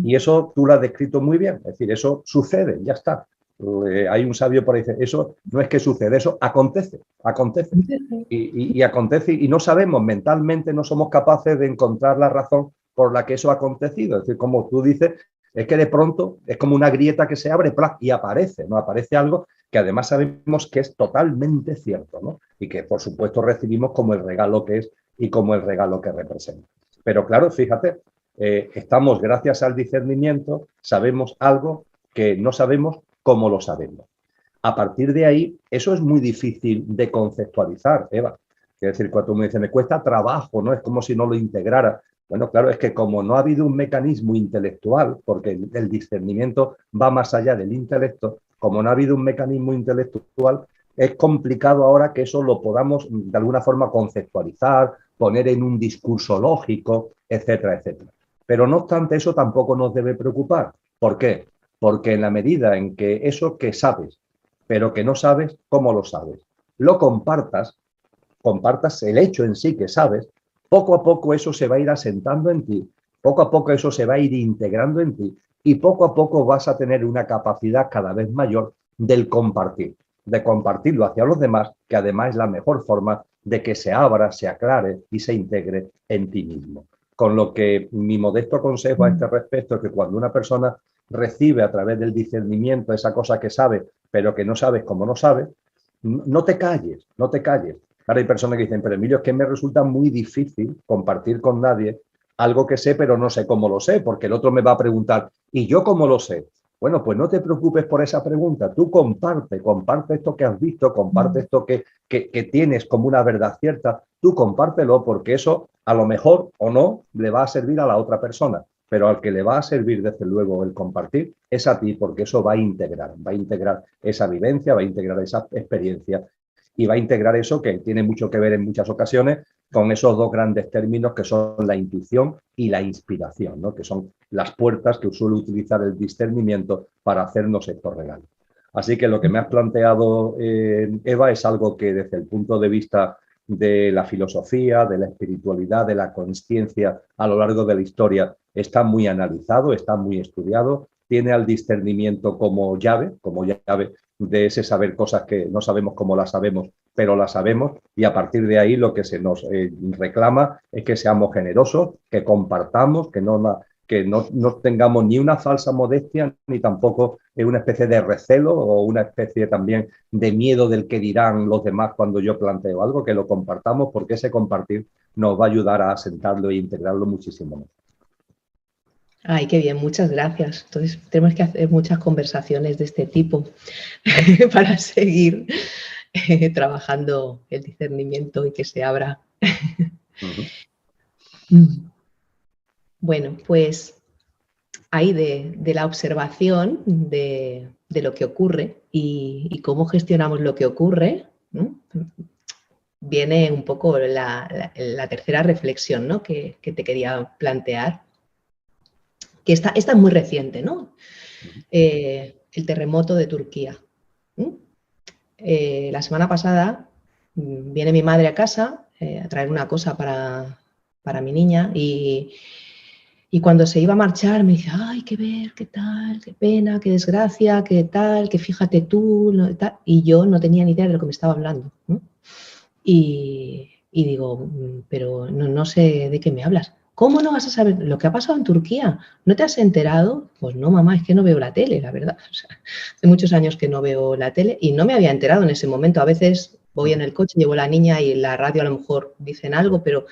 Y eso tú lo has descrito muy bien, es decir, eso sucede, ya está. Hay un sabio por ahí que dice, eso no es que sucede, eso acontece. Y acontece y no sabemos, mentalmente no somos capaces de encontrar la razón por la que eso ha acontecido. Es decir, como tú dices, es que de pronto es como una grieta que se abre y aparece, ¿no? Aparece algo que además sabemos que es totalmente cierto, ¿no? Y que por supuesto recibimos como el regalo que es y como el regalo que representa. Pero claro, fíjate, estamos gracias al discernimiento, sabemos algo que no sabemos cómo lo sabemos. A partir de ahí, eso es muy difícil de conceptualizar, Eva. Es decir, cuando me dice, me cuesta trabajo, ¿no? Es como si no lo integrara. Bueno, claro, es que como no ha habido un mecanismo intelectual, porque el discernimiento va más allá del intelecto, como no ha habido un mecanismo intelectual, es complicado ahora que eso lo podamos de alguna forma conceptualizar, poner en un discurso lógico, etcétera, etcétera. Pero no obstante, eso tampoco nos debe preocupar. ¿Por qué? Porque en la medida en que eso que sabes, pero que no sabes, ¿cómo lo sabes? Lo compartas el hecho en sí que sabes, poco a poco eso se va a ir asentando en ti, poco a poco eso se va a ir integrando en ti y poco a poco vas a tener una capacidad cada vez mayor del compartir, de compartirlo hacia los demás, que además es la mejor forma de que se abra, se aclare y se integre en ti mismo. Con lo que mi modesto consejo a este respecto es que cuando una persona recibe a través del discernimiento esa cosa que sabe, pero que no sabes cómo no sabe, no te calles, no te calles. Ahora hay personas que dicen, pero Emilio, es que me resulta muy difícil compartir con nadie algo que sé, pero no sé cómo lo sé, porque el otro me va a preguntar, ¿y yo cómo lo sé? Bueno, pues no te preocupes por esa pregunta. Tú comparte esto que has visto, comparte esto que tienes como una verdad cierta. Tú compártelo porque eso a lo mejor o no le va a servir a la otra persona, pero al que le va a servir desde luego el compartir es a ti, porque eso va a integrar esa vivencia, va a integrar esa experiencia y va a integrar eso que tiene mucho que ver en muchas ocasiones con esos dos grandes términos que son la intuición y la inspiración, ¿no? Que son las puertas que suele utilizar el discernimiento para hacernos estos regalos. Así que lo que me has planteado, Eva, es algo que desde el punto de vista de la filosofía, de la espiritualidad, de la consciencia a lo largo de la historia, está muy analizado, está muy estudiado, tiene al discernimiento como llave de ese saber cosas que no sabemos cómo las sabemos, pero las sabemos, y a partir de ahí lo que se nos reclama es que seamos generosos, que compartamos, que no tengamos ni una falsa modestia, ni tampoco una especie de recelo o una especie también de miedo del que dirán los demás cuando yo planteo algo, que lo compartamos porque ese compartir nos va a ayudar a asentarlo e integrarlo muchísimo más. Ay, qué bien, muchas gracias. Entonces, tenemos que hacer muchas conversaciones de este tipo para seguir trabajando el discernimiento y que se abra. Ujú. Bueno, pues ahí de la observación de lo que ocurre y cómo gestionamos lo que ocurre, ¿no? Viene un poco la tercera reflexión, ¿no? que te quería plantear, que esta es muy reciente, ¿no? El terremoto de Turquía. La semana pasada viene mi madre a casa a traer una cosa para mi niña y cuando se iba a marchar me dice, ay, qué ver, qué tal, qué pena, qué desgracia, qué tal, que fíjate tú, ¿no? Tal. Y yo no tenía ni idea de lo que me estaba hablando, ¿no? Y digo, pero no sé de qué me hablas. ¿Cómo no vas a saber lo que ha pasado en Turquía? ¿No te has enterado? Pues no, mamá, es que no veo la tele, la verdad. O sea, hace muchos años que no veo la tele y no me había enterado en ese momento. A veces voy en el coche, llevo a la niña y en la radio a lo mejor dicen algo, pero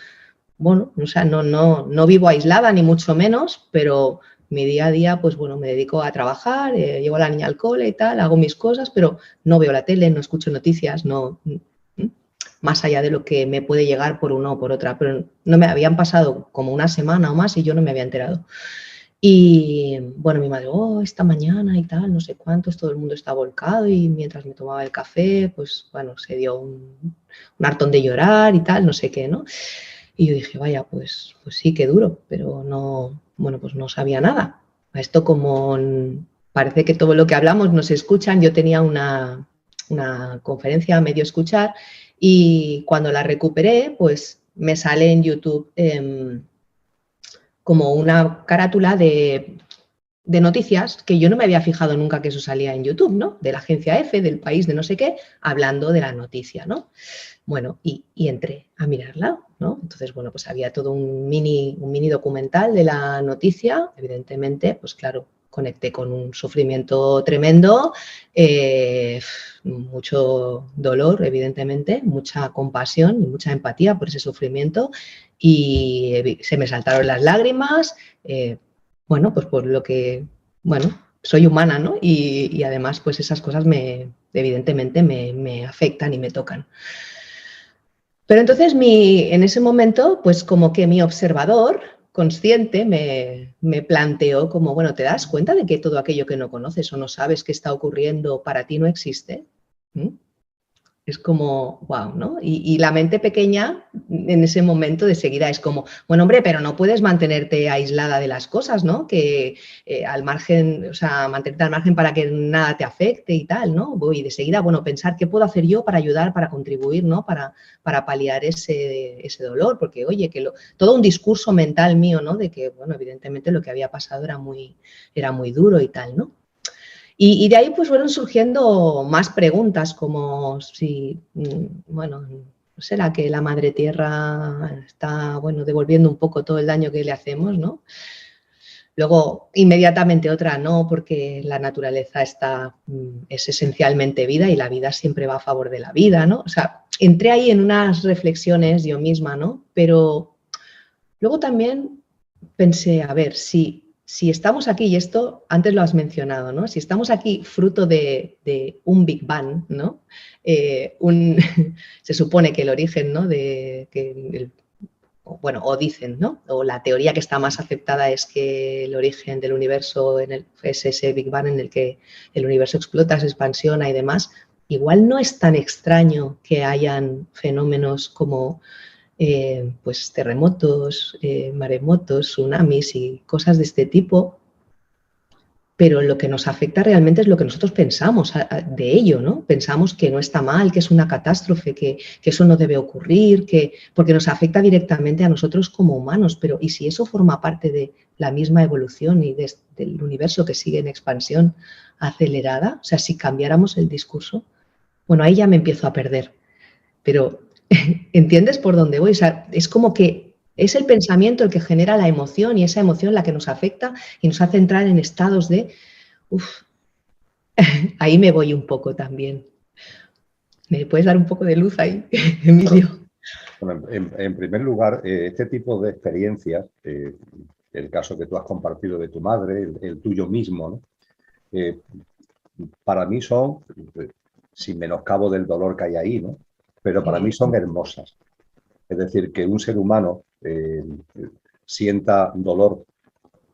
bueno, o sea, no vivo aislada ni mucho menos, pero mi día a día, pues bueno, me dedico a trabajar, llevo a la niña al cole y tal, hago mis cosas, pero no veo la tele, no escucho noticias, no, más allá de lo que me puede llegar por una o por otra, pero no me habían pasado como una semana o más y yo no me había enterado. Y bueno, mi madre, oh, esta mañana y tal, no sé cuántos, todo el mundo está volcado y mientras me tomaba el café, pues bueno, se dio un hartón de llorar y tal, no sé qué, ¿no? Y yo dije, vaya, pues sí, qué duro, pero no, bueno, pues no sabía nada. Esto como parece que todo lo que hablamos no se escuchan, yo tenía una conferencia a medio escuchar y cuando la recuperé, pues me sale en YouTube como una carátula de noticias que yo no me había fijado nunca que eso salía en YouTube, ¿no? De la agencia F, del país de no sé qué, hablando de la noticia, ¿no? Bueno, y entré a mirarla, ¿no? Entonces, bueno, pues había todo un mini documental de la noticia, evidentemente, pues claro, conecté con un sufrimiento tremendo, mucho dolor, evidentemente, mucha compasión y mucha empatía por ese sufrimiento y se me saltaron las lágrimas, bueno, pues por lo que, bueno, soy humana, ¿no? Y además, pues esas cosas evidentemente me afectan y me tocan. Pero entonces en ese momento, pues como que mi observador consciente me planteó como, bueno, ¿te das cuenta de que todo aquello que no conoces o no sabes qué está ocurriendo para ti no existe? ¿Mm? Es como, wow, ¿no? Y la mente pequeña en ese momento de seguida es como, bueno, hombre, pero no puedes mantenerte aislada de las cosas, ¿no? Que al margen, o sea, mantenerte al margen para que nada te afecte y tal, ¿no? Y de seguida, bueno, pensar qué puedo hacer yo para ayudar, para contribuir, ¿no? Para paliar ese dolor, porque, oye, todo un discurso mental mío, ¿no? De que, bueno, evidentemente lo que había pasado era muy duro y tal, ¿no? Y de ahí pues fueron surgiendo más preguntas como si, bueno, ¿no será que la madre tierra está, bueno, devolviendo un poco todo el daño que le hacemos, ¿no? Luego, inmediatamente otra, no, porque la naturaleza es esencialmente vida y la vida siempre va a favor de la vida, ¿no? O sea, entré ahí en unas reflexiones yo misma, ¿no? Pero luego también pensé, a ver, si estamos aquí, y esto antes lo has mencionado, ¿no? Si estamos aquí fruto de un Big Bang, ¿no? Se supone que el origen, ¿no? Bueno, o dicen, ¿no? O la teoría que está más aceptada es que el origen del universo es ese Big Bang en el que el universo explota, se expansiona y demás. Igual no es tan extraño que hayan fenómenos como pues terremotos, maremotos, tsunamis y cosas de este tipo, pero lo que nos afecta realmente es lo que nosotros pensamos de ello, ¿no? Pensamos que no está mal, que es una catástrofe, que eso no debe ocurrir, porque nos afecta directamente a nosotros como humanos, pero ¿y si eso forma parte de la misma evolución y del universo que sigue en expansión acelerada? O sea, si cambiáramos el discurso, bueno, ahí ya me empiezo a perder, pero ¿entiendes por dónde voy? O sea, es como que es el pensamiento el que genera la emoción y esa emoción la que nos afecta y nos hace entrar en estados de, uff, ahí me voy un poco también. ¿Me puedes dar un poco de luz ahí, Emilio? Bueno, en primer lugar, este tipo de experiencias el caso que tú has compartido de tu madre, el tuyo mismo, ¿no? Eh, para mí son, sin menoscabo del dolor que hay ahí, ¿no? Pero para mí son hermosas. Es decir, que un ser humano sienta dolor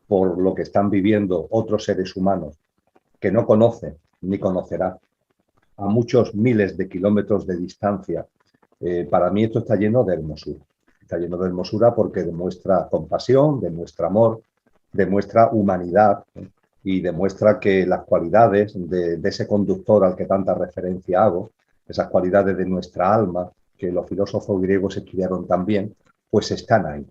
por lo que están viviendo otros seres humanos que no conoce ni conocerá a muchos miles de kilómetros de distancia. Para mí esto está lleno de hermosura. Está lleno de hermosura porque demuestra compasión, demuestra amor, demuestra humanidad, ¿eh? Y demuestra que las cualidades de ese conductor al que tanta referencia hago, esas cualidades de nuestra alma, que los filósofos griegos estudiaron también, pues están ahí.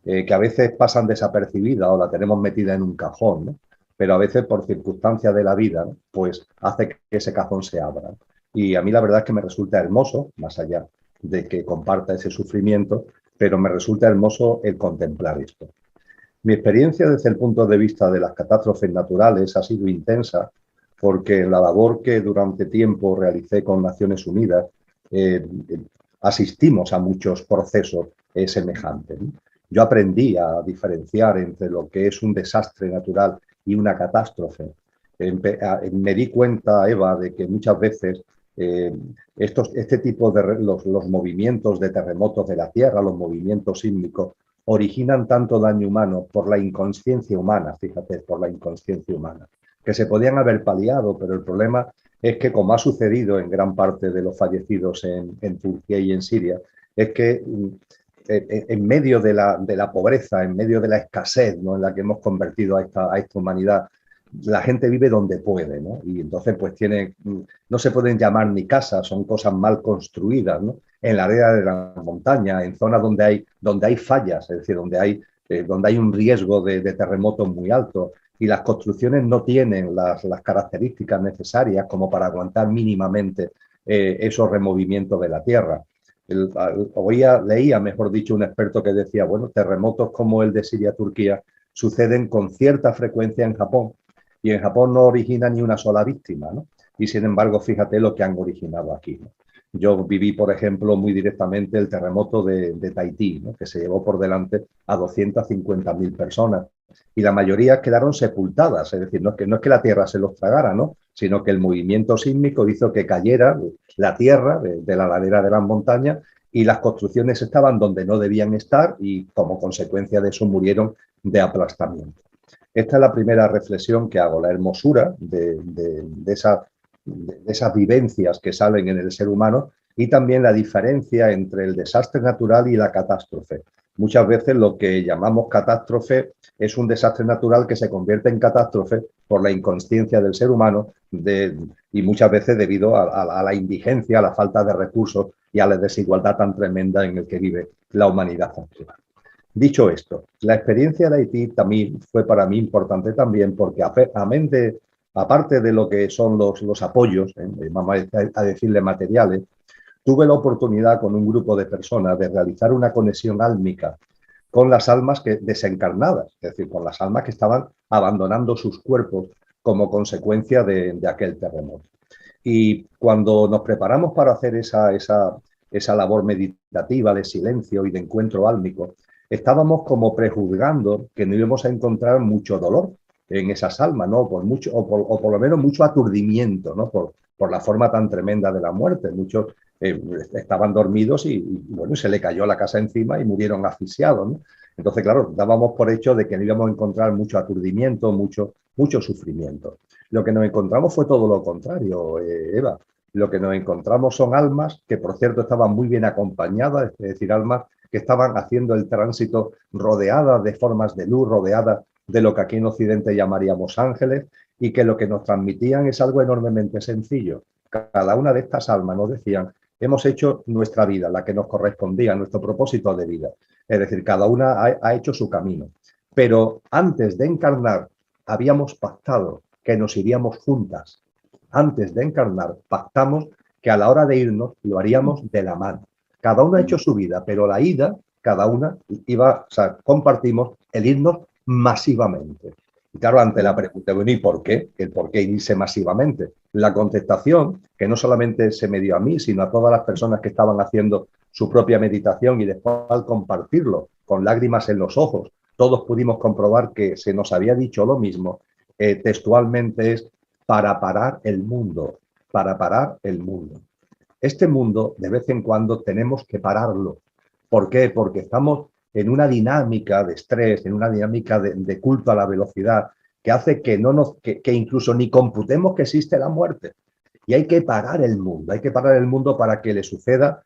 Que a veces pasan desapercibidas o la tenemos metida en un cajón, ¿no? Pero a veces por circunstancias de la vida, ¿no? Pues hace que ese cajón se abra. Y a mí la verdad es que me resulta hermoso, más allá de que comparta ese sufrimiento, pero me resulta hermoso el contemplar esto. Mi experiencia desde el punto de vista de las catástrofes naturales ha sido intensa porque en la labor que durante tiempo realicé con Naciones Unidas asistimos a muchos procesos semejantes, ¿no? Yo aprendí a diferenciar entre lo que es un desastre natural y una catástrofe. Me di cuenta, Eva, de que muchas veces este tipo de los movimientos de terremotos de la Tierra, los movimientos sísmicos, originan tanto daño humano por la inconsciencia humana, fíjate, por la inconsciencia humana, que se podían haber paliado, pero el problema es que, como ha sucedido en gran parte de los fallecidos en Turquía y en Siria, es que en medio de la pobreza, en medio de la escasez, ¿no?, en la que hemos convertido a esta humanidad, la gente vive donde puede, ¿no? Y entonces pues no se pueden llamar ni casas, son cosas mal construidas, ¿no? En la área de la montaña, en zonas donde hay fallas, es decir, donde hay un riesgo de terremotos muy alto, y las construcciones no tienen las características necesarias como para aguantar mínimamente esos removimientos de la tierra. Leía, mejor dicho, un experto que decía, bueno, terremotos como el de Siria-Turquía suceden con cierta frecuencia en Japón, y en Japón no origina ni una sola víctima, ¿no? Y sin embargo, fíjate lo que han originado aquí, ¿no? Yo viví, por ejemplo, muy directamente el terremoto de Tahití, ¿no?, que se llevó por delante a 250.000 personas, y la mayoría quedaron sepultadas. Es decir, no es que la tierra se los tragara, ¿no?, sino que el movimiento sísmico hizo que cayera la tierra de la ladera de las montañas, y las construcciones estaban donde no debían estar, y como consecuencia de eso murieron de aplastamiento. Esta es la primera reflexión que hago, la hermosura de esas vivencias que salen en el ser humano, y también la diferencia entre el desastre natural y la catástrofe. Muchas veces lo que llamamos catástrofe es un desastre natural que se convierte en catástrofe por la inconsciencia del ser humano y muchas veces debido a la indigencia, a la falta de recursos y a la desigualdad tan tremenda en el que vive la humanidad actual. Dicho esto, la experiencia de Haití también fue para mí importante también porque, aparte de lo que son los apoyos, vamos a decirle materiales, tuve la oportunidad con un grupo de personas de realizar una conexión álmica con las almas desencarnadas, es decir, con las almas que estaban abandonando sus cuerpos como consecuencia de aquel terremoto. Y cuando nos preparamos para hacer esa labor meditativa de silencio y de encuentro álmico, estábamos como prejuzgando que no íbamos a encontrar mucho dolor en esas almas, ¿no? O por lo menos mucho aturdimiento, ¿no? Por la forma tan tremenda de la muerte. Muchos estaban dormidos y bueno, se le cayó la casa encima y murieron asfixiados, ¿no? Entonces, claro, dábamos por hecho de que no íbamos a encontrar mucho aturdimiento, mucho sufrimiento. Lo que nos encontramos fue todo lo contrario, Eva. Lo que nos encontramos son almas que, por cierto, estaban muy bien acompañadas, es decir, almas que estaban haciendo el tránsito rodeadas de formas de luz, rodeadas de lo que aquí en Occidente llamaríamos ángeles, y que lo que nos transmitían es algo enormemente sencillo. Cada una de estas almas nos decían: hemos hecho nuestra vida, la que nos correspondía, nuestro propósito de vida. Es decir, cada una ha hecho su camino. Pero antes de encarnar, habíamos pactado que nos iríamos juntas. Antes de encarnar, pactamos que a la hora de irnos lo haríamos de la mano. Cada uno ha hecho su vida, pero la ida, cada una iba, o sea, compartimos el irnos masivamente. Y claro, ante la pregunta, bueno, ¿y por qué? ¿El por qué irse masivamente? La contestación, que no solamente se me dio a mí, sino a todas las personas que estaban haciendo su propia meditación, y después al compartirlo, con lágrimas en los ojos, todos pudimos comprobar que se nos había dicho lo mismo, textualmente es para parar el mundo, para parar el mundo. Este mundo, de vez en cuando, tenemos que pararlo. ¿Por qué? Porque estamos en una dinámica de estrés, en una dinámica de culto a la velocidad, que hace que, que incluso ni computemos que existe la muerte. Y hay que parar el mundo para que le suceda,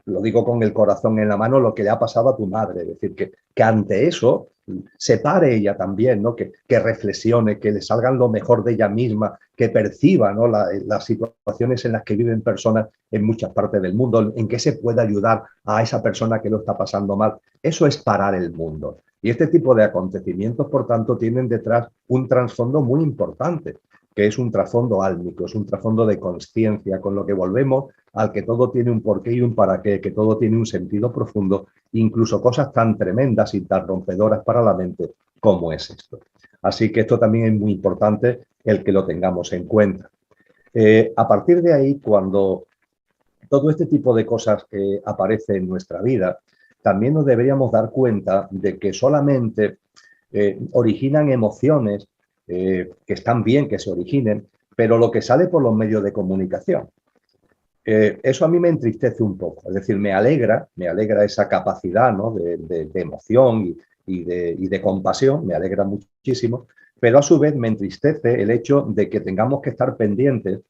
lo digo con el corazón en la mano, lo que le ha pasado a tu madre. Es decir, que ante eso se pare ella también, ¿no? Que reflexione, que le salgan lo mejor de ella misma, que perciba, ¿no? Las situaciones en las que viven personas en muchas partes del mundo, en que se pueda ayudar a esa persona que lo está pasando mal. Eso es parar el mundo. Y este tipo de acontecimientos, por tanto, tienen detrás un trasfondo muy importante, que es un trasfondo álmico, es un trasfondo de conciencia, con lo que volvemos al que todo tiene un porqué y un para qué, que todo tiene un sentido profundo, incluso cosas tan tremendas y tan rompedoras para la mente como es esto. Así que esto también es muy importante el que lo tengamos en cuenta. A partir de ahí, cuando todo este tipo de cosas aparece en nuestra vida, también nos deberíamos dar cuenta de que solamente originan emociones que están bien que se originen, pero lo que sale por los medios de comunicación. Eso a mí me entristece un poco, es decir, me alegra esa capacidad, ¿no? de emoción y de compasión, me alegra muchísimo, pero a su vez me entristece el hecho de que tengamos que estar pendientes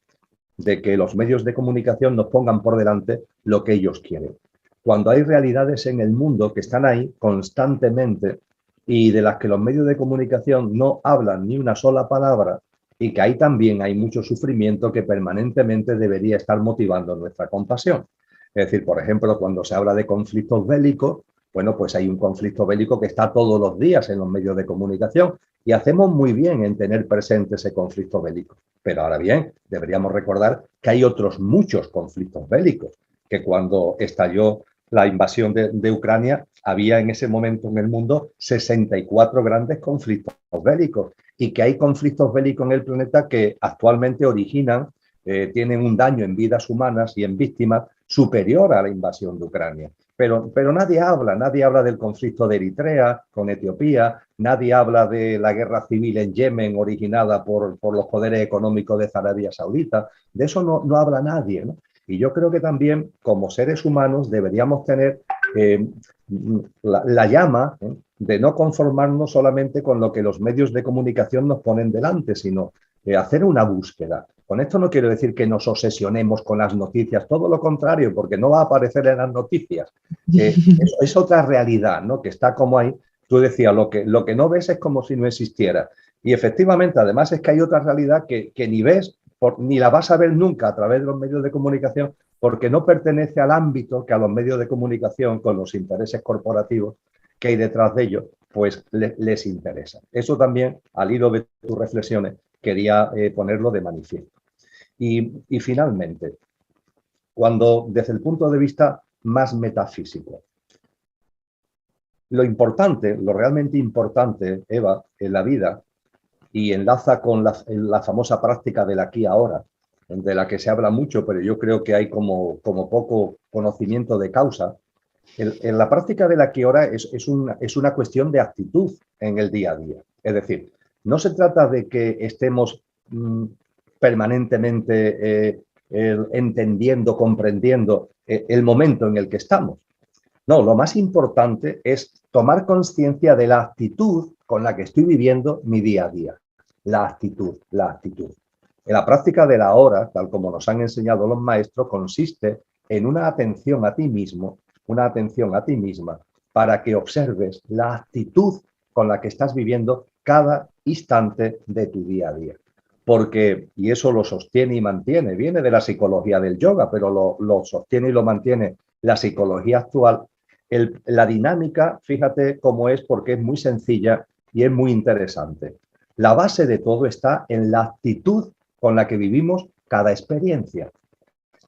de que los medios de comunicación nos pongan por delante lo que ellos quieren. Cuando hay realidades en el mundo que están ahí constantemente y de las que los medios de comunicación no hablan ni una sola palabra, y que ahí también hay mucho sufrimiento que permanentemente debería estar motivando nuestra compasión. Es decir, por ejemplo, cuando se habla de conflictos bélicos, bueno, pues hay un conflicto bélico que está todos los días en los medios de comunicación y hacemos muy bien en tener presente ese conflicto bélico. Pero ahora bien, deberíamos recordar que hay otros muchos conflictos bélicos, que cuando estalló la invasión de Ucrania, había en ese momento en el mundo 64 grandes conflictos bélicos y que hay conflictos bélicos en el planeta que actualmente originan, tienen un daño en vidas humanas y en víctimas superior a la invasión de Ucrania. Pero nadie habla del conflicto de Eritrea con Etiopía, nadie habla de la guerra civil en Yemen originada por los poderes económicos de Arabia Saudita. De eso no habla nadie, ¿no? Y yo creo que también, como seres humanos, deberíamos tener la llama de no conformarnos solamente con lo que los medios de comunicación nos ponen delante, sino hacer una búsqueda. Con esto no quiero decir que nos obsesionemos con las noticias, todo lo contrario, porque no va a aparecer en las noticias. Eso es otra realidad, ¿no? Que está como ahí. Tú decías, lo que no ves es como si no existiera. Y efectivamente, además es que hay otra realidad que ni ves, ni la vas a ver nunca a través de los medios de comunicación, porque no pertenece al ámbito que a los medios de comunicación, con los intereses corporativos que hay detrás de ellos, pues les interesa. Eso también, al hilo de tus reflexiones, quería ponerlo de manifiesto. Y finalmente, cuando desde el punto de vista más metafísico, lo importante, lo realmente importante, Eva, en la vida, y enlaza con la famosa práctica del aquí ahora, de la que se habla mucho, pero yo creo que hay como poco conocimiento de causa. En la práctica del aquí ahora es una cuestión de actitud en el día a día. Es decir, no se trata de que estemos permanentemente entendiendo, comprendiendo el momento en el que estamos. No, lo más importante es tomar conciencia de la actitud con la que estoy viviendo mi día a día. La actitud, la actitud. En la práctica de la hora, tal como nos han enseñado los maestros, consiste en una atención a ti mismo, una atención a ti misma, para que observes la actitud con la que estás viviendo cada instante de tu día a día. Porque, y eso lo sostiene y mantiene, viene de la psicología del yoga, pero lo sostiene y lo mantiene la psicología actual. La dinámica, fíjate cómo es, porque es muy sencilla y es muy interesante. La base de todo está en la actitud con la que vivimos cada experiencia.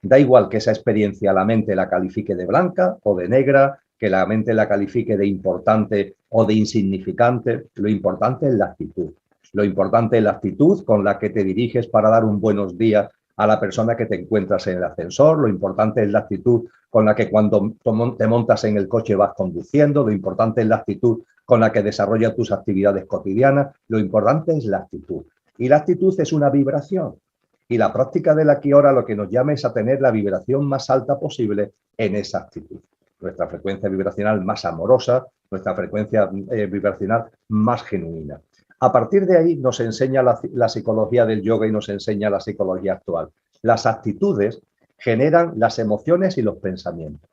Da igual que esa experiencia la mente la califique de blanca o de negra, que la mente la califique de importante o de insignificante. Lo importante es la actitud. Lo importante es la actitud con la que te diriges para dar un buenos días a la persona que te encuentras en el ascensor, lo importante es la actitud con la que cuando te montas en el coche vas conduciendo, lo importante es la actitud con la que desarrollas tus actividades cotidianas, lo importante es la actitud. Y la actitud es una vibración. Y la práctica del aquí y ahora lo que nos llama es a tener la vibración más alta posible en esa actitud. Nuestra frecuencia vibracional más amorosa, nuestra frecuencia vibracional más genuina. A partir de ahí nos enseña la psicología del yoga y nos enseña la psicología actual. Las actitudes generan las emociones y los pensamientos.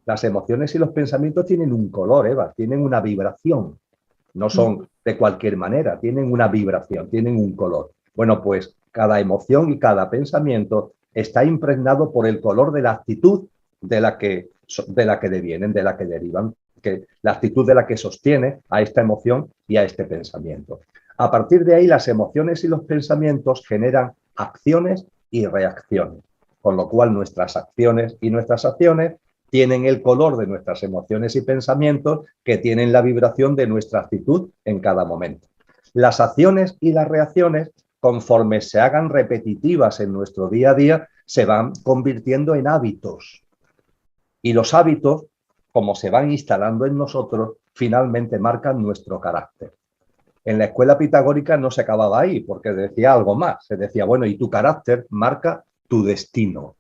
Las emociones y los pensamientos tienen un color, Eva, tienen una vibración. No son de cualquier manera, tienen una vibración, tienen un color. Bueno, pues cada emoción y cada pensamiento está impregnado por el color de la actitud de la que devienen, de la que derivan, la actitud de la que sostiene a esta emoción y a este pensamiento. A partir de ahí, las emociones y los pensamientos generan acciones y reacciones, con lo cual nuestras acciones y nuestras acciones tienen el color de nuestras emociones y pensamientos que tienen la vibración de nuestra actitud en cada momento. Las acciones y las reacciones, conforme se hagan repetitivas en nuestro día a día, se van convirtiendo en hábitos. Y los hábitos, como se van instalando en nosotros, finalmente marcan nuestro carácter. En la escuela pitagórica no se acababa ahí, porque decía algo más. Se decía, bueno, y tu carácter marca tu destino.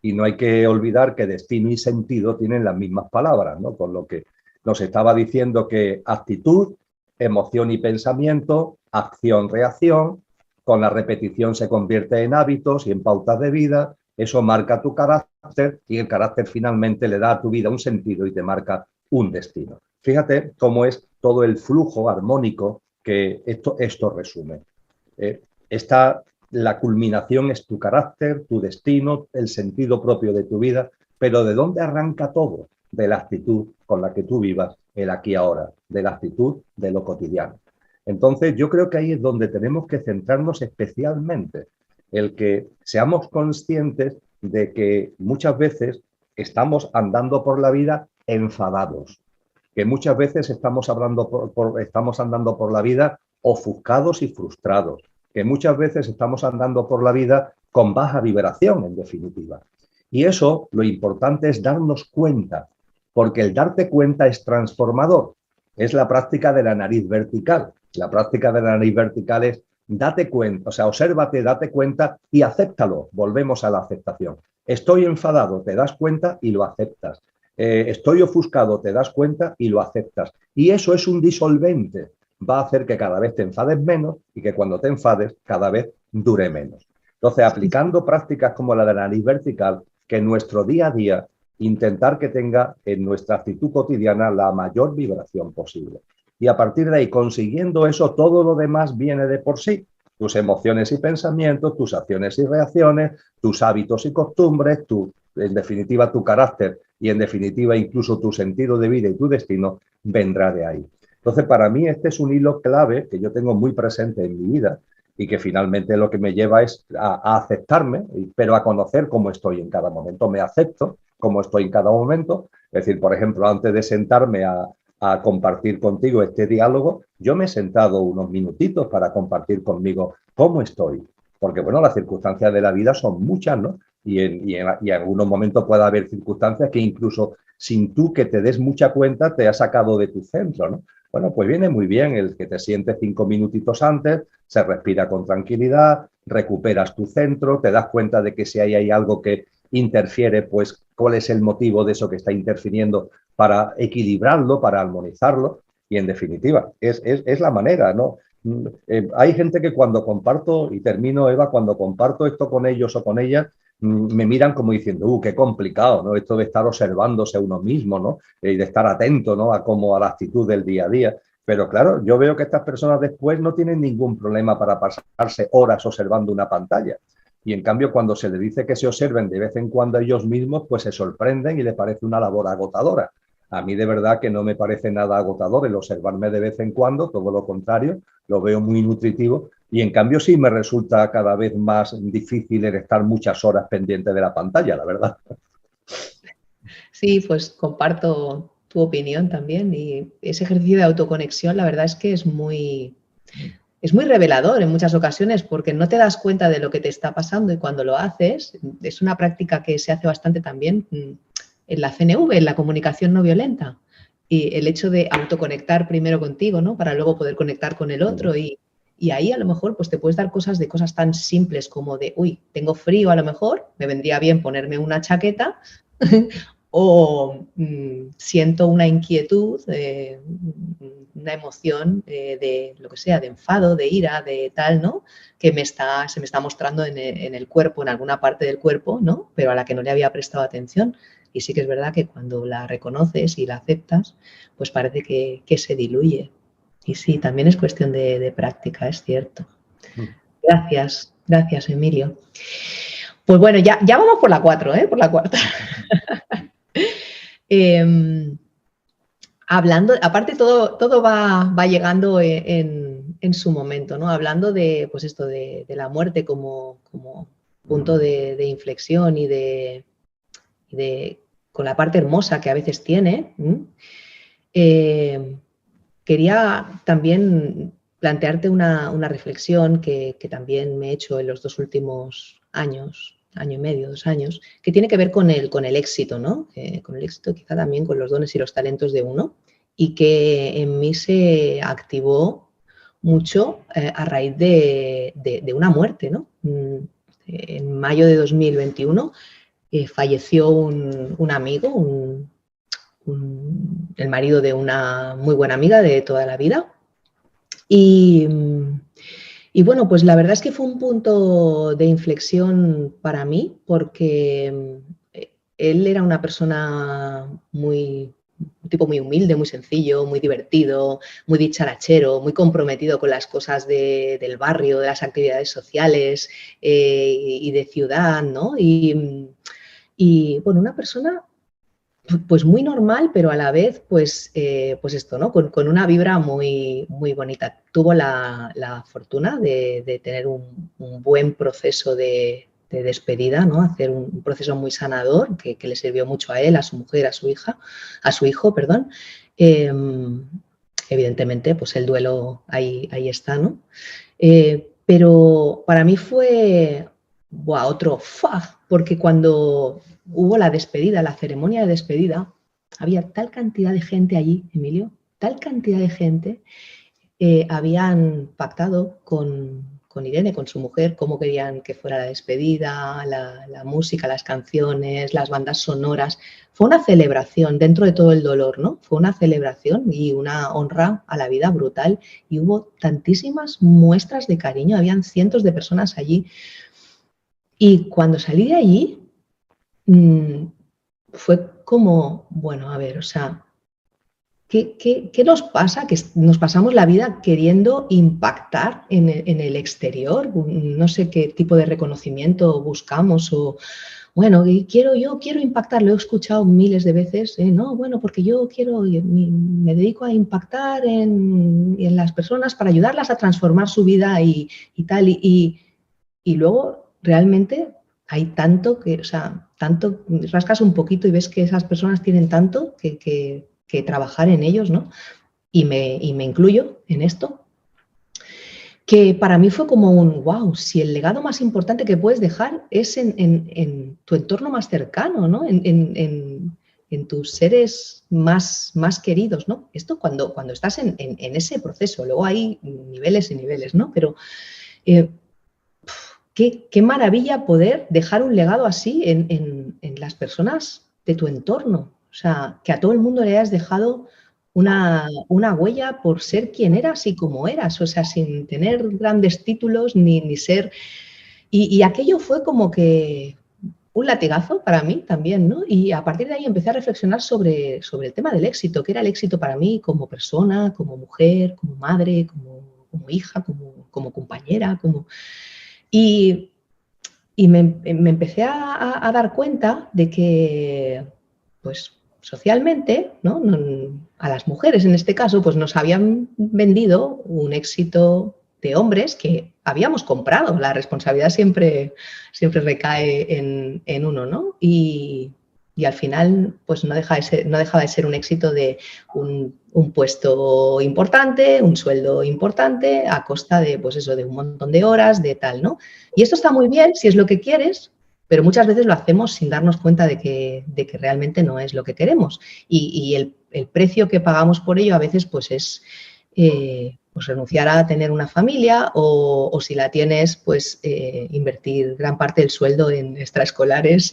Y no hay que olvidar que destino y sentido tienen las mismas palabras, ¿no? Con lo que nos estaba diciendo que actitud, emoción y pensamiento, acción, reacción, con la repetición se convierte en hábitos y en pautas de vida, eso marca tu carácter y el carácter finalmente le da a tu vida un sentido y te marca un destino. Fíjate cómo es todo el flujo armónico que esto resume. La culminación es tu carácter, tu destino, el sentido propio de tu vida, pero ¿de dónde arranca todo? De la actitud con la que tú vivas el aquí y ahora, de la actitud de lo cotidiano. Entonces, yo creo que ahí es donde tenemos que centrarnos especialmente, el que seamos conscientes de que muchas veces estamos andando por la vida enfadados, que muchas veces estamos andando por la vida ofuscados y frustrados, que muchas veces estamos andando por la vida con baja vibración, en definitiva. Y eso, lo importante es darnos cuenta, porque el darte cuenta es transformador. Es la práctica de la nariz vertical. La práctica de la nariz vertical es date cuenta, o sea, obsérvate, date cuenta y acéptalo. Volvemos a la aceptación. Estoy enfadado, te das cuenta y lo aceptas. Estoy ofuscado, te das cuenta y lo aceptas. Y eso es un disolvente. Va a hacer que cada vez te enfades menos y que cuando te enfades cada vez dure menos. Entonces, aplicando prácticas como la de la nariz vertical, que en nuestro día a día intentar que tenga en nuestra actitud cotidiana la mayor vibración posible. Y a partir de ahí, consiguiendo eso, todo lo demás viene de por sí. Tus emociones y pensamientos, tus acciones y reacciones, tus hábitos y costumbres, en definitiva tu carácter y en definitiva incluso tu sentido de vida y tu destino vendrá de ahí. Entonces, para mí este es un hilo clave que yo tengo muy presente en mi vida y que finalmente lo que me lleva es a aceptarme, pero a conocer cómo estoy en cada momento. Me acepto cómo estoy en cada momento. Es decir, por ejemplo, antes de sentarme a compartir contigo este diálogo, yo me he sentado unos minutitos para compartir conmigo cómo estoy. Porque, bueno, las circunstancias de la vida son muchas, ¿no? Y en algunos momentos puede haber circunstancias que incluso sin tú que te des mucha cuenta te ha sacado de tu centro, ¿no? Bueno, pues viene muy bien el que te sientes 5 minutitos antes, se respira con tranquilidad, recuperas tu centro, te das cuenta de que si hay algo que interfiere, pues cuál es el motivo de eso que está interfiriendo para equilibrarlo, para armonizarlo y en definitiva es la manera, ¿no? Hay gente que cuando comparto, y termino, Eva, cuando comparto esto con ellos o con ellas, me miran como diciendo, qué complicado, ¿no? Esto de estar observándose a uno mismo, ¿no? Y de estar atento, ¿no? A la actitud del día a día. Pero claro, yo veo que estas personas después no tienen ningún problema para pasarse horas observando una pantalla. Y en cambio, cuando se les dice que se observen de vez en cuando a ellos mismos, pues se sorprenden y les parece una labor agotadora. A mí de verdad que no me parece nada agotador el observarme de vez en cuando, todo lo contrario, lo veo muy nutritivo y en cambio sí me resulta cada vez más difícil el estar muchas horas pendiente de la pantalla, la verdad. Sí, pues comparto tu opinión también y ese ejercicio de autoconexión la verdad es que es muy es muy revelador en muchas ocasiones porque no te das cuenta de lo que te está pasando y cuando lo haces, es una práctica que se hace bastante también en la CNV, en la comunicación no violenta. Y el hecho de autoconectar primero contigo, ¿no? Para luego poder conectar con el otro y ahí a lo mejor pues te puedes dar de cosas tan simples como de, uy, tengo frío a lo mejor, me vendría bien ponerme una chaqueta o siento una inquietud, una emoción de lo que sea, de enfado, de ira, de tal, ¿no? Que se me está mostrando en el cuerpo, en alguna parte del cuerpo, ¿no? Pero a la que no le había prestado atención. Y sí que es verdad que cuando la reconoces y la aceptas, pues parece que se diluye. Y sí, también es cuestión de práctica, es cierto. Gracias, Emilio. Pues bueno, ya vamos por la 4, ¿eh? Por la cuarta. Hablando, aparte todo va llegando en su momento, ¿no? Hablando de, pues esto, de la muerte como punto de inflexión y con la parte hermosa que a veces tiene. Quería también plantearte una reflexión que también me he hecho en los 2 últimos años, año y medio, 2 años, que tiene que ver con el éxito, ¿no? Con el éxito, quizá también con los dones y los talentos de uno, y que en mí se activó mucho a raíz de una muerte, ¿no? En mayo de 2021 falleció un amigo, el marido de una muy buena amiga de toda la vida. Y bueno, pues la verdad es que fue un punto de inflexión para mí porque él era una persona un tipo muy humilde, muy sencillo, muy divertido, muy dicharachero, muy comprometido con las cosas del barrio, de las actividades sociales y de ciudad, ¿no? Y bueno, una persona pues muy normal, pero a la vez, pues esto, ¿no? Con una vibra muy, muy bonita. Tuvo la fortuna de tener un buen proceso de despedida, ¿no? Hacer un proceso muy sanador que le sirvió mucho a él, a su mujer, a su hijo, perdón. Evidentemente, pues el duelo ahí está, ¿no? Pero para mí fue otro ¡fua! Porque cuando hubo la despedida, la ceremonia de despedida, había tal cantidad de gente allí, Emilio, tal cantidad de gente, habían pactado con Irene, con su mujer, cómo querían que fuera la despedida, la música, las canciones, las bandas sonoras. Fue una celebración dentro de todo el dolor, ¿no? Fue una celebración y una honra a la vida brutal y hubo tantísimas muestras de cariño, habían cientos de personas allí. Y cuando salí de allí, fue como, bueno, a ver, o sea, ¿qué nos pasa? Que nos pasamos la vida queriendo impactar en el exterior. No sé qué tipo de reconocimiento buscamos o, bueno, yo quiero impactar. Lo he escuchado miles de veces. No, bueno, porque yo me dedico a impactar en las personas para ayudarlas a transformar su vida y tal. Y luego realmente hay tanto que, o sea, tanto, rascas un poquito y ves que esas personas tienen tanto que trabajar en ellos, ¿no? Y me incluyo en esto, que para mí fue como un, wow, si el legado más importante que puedes dejar es en tu entorno más cercano, ¿no? En tus seres más queridos, ¿no? Esto cuando estás en ese proceso, luego hay niveles y niveles, ¿no? Pero qué maravilla poder dejar un legado así en las personas de tu entorno. O sea, que a todo el mundo le hayas dejado una huella por ser quien eras y como eras, o sea, sin tener grandes títulos ni ser... Y aquello fue como que un latigazo para mí también, ¿no? Y a partir de ahí empecé a reflexionar sobre el tema del éxito, qué era el éxito para mí como persona, como mujer, como madre, como hija, como compañera, Y me empecé a dar cuenta de que, pues, socialmente, ¿no? A las mujeres en este caso, pues nos habían vendido un éxito de hombres que habíamos comprado. La responsabilidad siempre recae en uno, ¿no? Y Y al final, pues no dejaba de ser un éxito de un puesto importante, un sueldo importante, a costa de, pues eso, de un montón de horas, de tal, ¿no? Y esto está muy bien si es lo que quieres, pero muchas veces lo hacemos sin darnos cuenta de que realmente no es lo que queremos. Y el precio que pagamos por ello a veces pues es pues renunciar a tener una familia o si la tienes, pues invertir gran parte del sueldo en extraescolares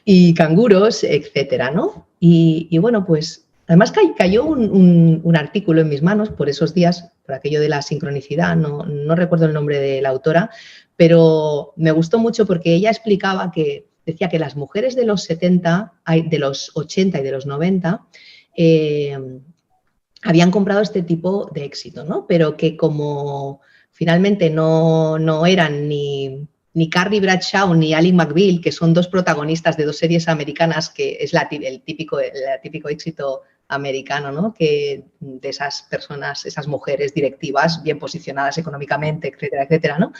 y canguros, etcétera, ¿no? Y bueno, pues además cayó un artículo en mis manos por esos días, por aquello de la sincronicidad, no recuerdo el nombre de la autora, pero me gustó mucho porque ella explicaba que decía que las mujeres de los 70, de los 80 y de los 90 habían comprado este tipo de éxito, ¿no? Pero que como finalmente no eran ni Carrie Bradshaw ni Ali McBeal, que son dos protagonistas de dos series americanas, que es el típico éxito americano, ¿no? Que de esas personas, esas mujeres directivas, bien posicionadas económicamente, etcétera, etcétera, ¿no?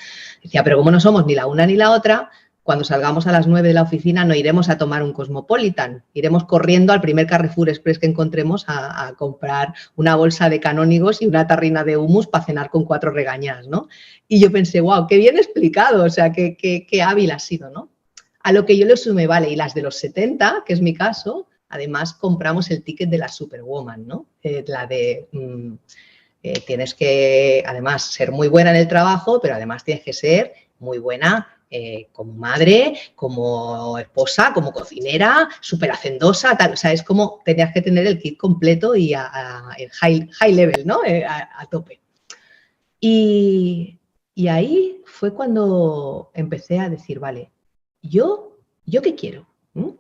Decía, pero como no somos ni la una ni la otra, cuando salgamos a las 9 de la oficina no iremos a tomar un Cosmopolitan, iremos corriendo al primer Carrefour Express que encontremos a comprar una bolsa de canónigos y una tarrina de hummus para cenar con 4 regañas, ¿no? Y yo pensé, wow, qué bien explicado, o sea, qué hábil ha sido, ¿no? A lo que yo le sumé, vale, y las de los 70, que es mi caso, además compramos el ticket de la Superwoman, ¿no? La de... tienes que, además, ser muy buena en el trabajo, pero además tienes que ser muy buena como madre, como esposa, como cocinera, súper hacendosa, tal. O sea, es como tenías que tener el kit completo y el high level, ¿no? A tope. Y ahí fue cuando empecé a decir, vale, ¿yo qué quiero?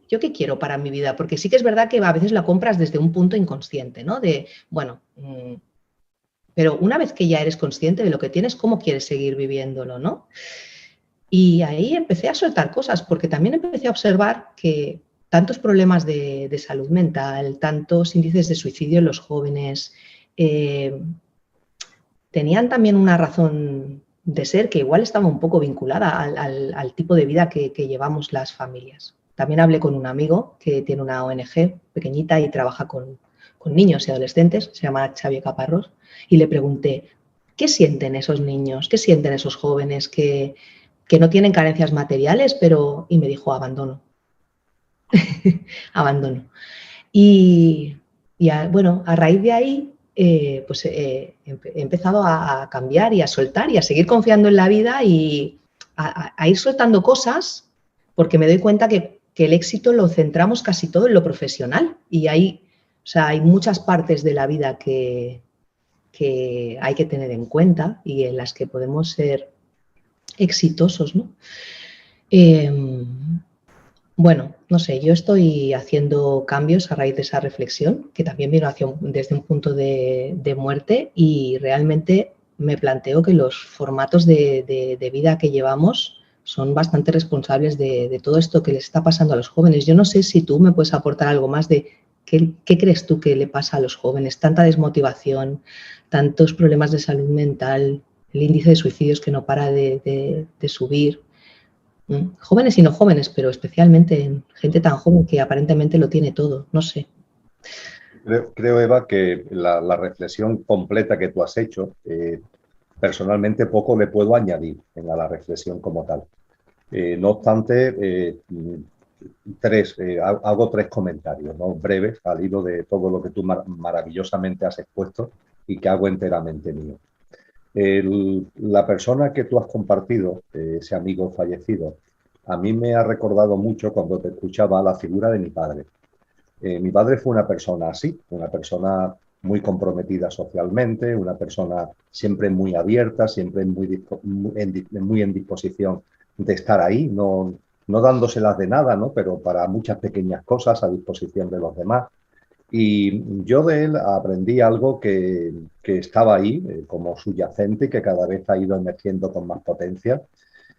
¿Yo qué quiero para mi vida? Porque sí que es verdad que a veces la compras desde un punto inconsciente, ¿no? De, bueno... pero una vez que ya eres consciente de lo que tienes, ¿cómo quieres seguir viviéndolo, no? Y ahí empecé a soltar cosas, porque también empecé a observar que tantos problemas de salud mental, tantos índices de suicidio en los jóvenes, tenían también una razón de ser que igual estaba un poco vinculada al tipo de vida que llevamos las familias. También hablé con un amigo que tiene una ONG pequeñita y trabaja con niños y adolescentes, se llama Xavier Caparrós, y le pregunté, ¿qué sienten esos niños? ¿Qué sienten esos jóvenes que no tienen carencias materiales, pero... Y me dijo, abandono. Abandono. Y bueno, a raíz de ahí, pues he empezado a cambiar y a soltar y a seguir confiando en la vida y a ir soltando cosas, porque me doy cuenta que el éxito lo centramos casi todo en lo profesional y hay muchas partes de la vida que hay que tener en cuenta y en las que podemos ser exitosos, ¿no? Bueno, no sé, yo estoy haciendo cambios a raíz de esa reflexión, que también vino desde un punto de muerte y realmente me planteo que los formatos de vida que llevamos son bastante responsables de todo esto que les está pasando a los jóvenes. Yo no sé si tú me puedes aportar algo más de qué crees tú que le pasa a los jóvenes, tanta desmotivación, tantos problemas de salud mental, el índice de suicidios que no para de subir. Jóvenes y no jóvenes, pero especialmente en gente tan joven que aparentemente lo tiene todo, no sé. Creo, Eva, que la reflexión completa que tú has hecho, personalmente poco le puedo añadir a la reflexión como tal. No obstante, hago 3 comentarios, ¿no? Breves, al hilo de todo lo que tú maravillosamente has expuesto y que hago enteramente mío. La persona que tú has compartido, ese amigo fallecido, a mí me ha recordado mucho cuando te escuchaba la figura de mi padre. Mi padre fue una persona así, una persona muy comprometida socialmente, una persona siempre muy abierta, siempre muy en disposición de estar ahí, no dándoselas de nada, ¿no? Pero para muchas pequeñas cosas a disposición de los demás. Y yo de él aprendí algo que estaba ahí, como subyacente, y que cada vez ha ido emergiendo con más potencia,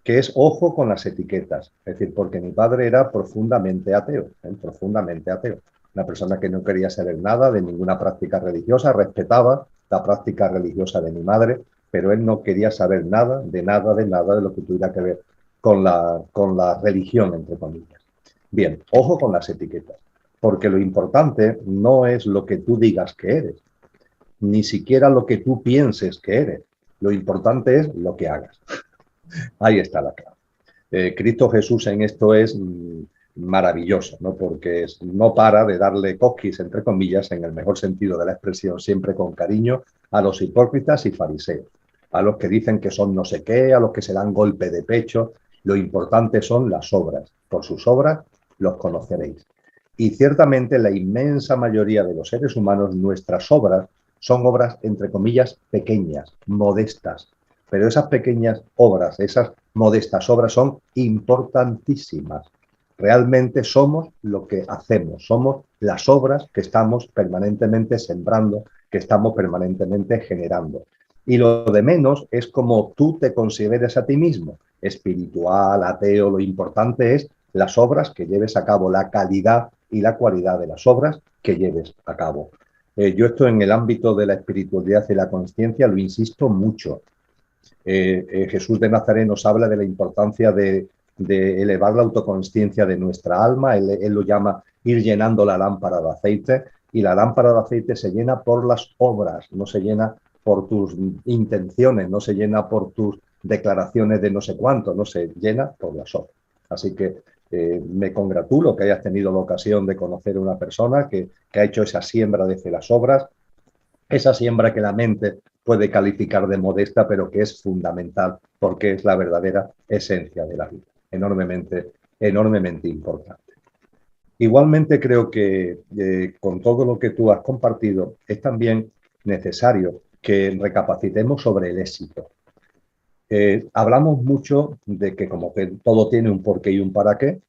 que es ojo con las etiquetas. Es decir, porque mi padre era profundamente ateo, profundamente ateo. Una persona que no quería saber nada de ninguna práctica religiosa, respetaba la práctica religiosa de mi madre, pero él no quería saber nada de lo que tuviera que ver con la religión, entre comillas. Bien, ojo con las etiquetas, porque lo importante no es lo que tú digas que eres, ni siquiera lo que tú pienses que eres. Lo importante es lo que hagas. Ahí está la clave. Cristo Jesús en esto es maravilloso, ¿no? Porque no para de darle cosquis, entre comillas, en el mejor sentido de la expresión, siempre con cariño, a los hipócritas y fariseos, a los que dicen que son no sé qué, a los que se dan golpe de pecho. Lo importante son las obras. Por sus obras los conoceréis. Y ciertamente la inmensa mayoría de los seres humanos, nuestras obras son obras, entre comillas, pequeñas, modestas. Pero esas pequeñas obras, esas modestas obras son importantísimas. Realmente somos lo que hacemos, somos las obras que estamos permanentemente sembrando, que estamos permanentemente generando. Y lo de menos es como tú te consideres a ti mismo, espiritual, ateo. Lo importante es las obras que lleves a cabo, la calidad y la cualidad de las obras que lleves a cabo. Yo esto en el ámbito de la espiritualidad y la conciencia lo insisto mucho. Jesús de Nazaret nos habla de la importancia de elevar la autoconsciencia de nuestra alma. Él lo llama ir llenando la lámpara de aceite, y la lámpara de aceite se llena por las obras, no se llena por tus intenciones, no se llena por tus declaraciones de no sé cuánto, no se llena por las obras. Así que me congratulo que hayas tenido la ocasión de conocer a una persona que ha hecho esa siembra desde las obras, esa siembra que la mente puede calificar de modesta, pero que es fundamental porque es la verdadera esencia de la vida. Enormemente, enormemente importante. Igualmente creo que con todo lo que tú has compartido es también necesario que recapacitemos sobre el éxito. Hablamos mucho de que como que todo tiene un porqué y un para qué.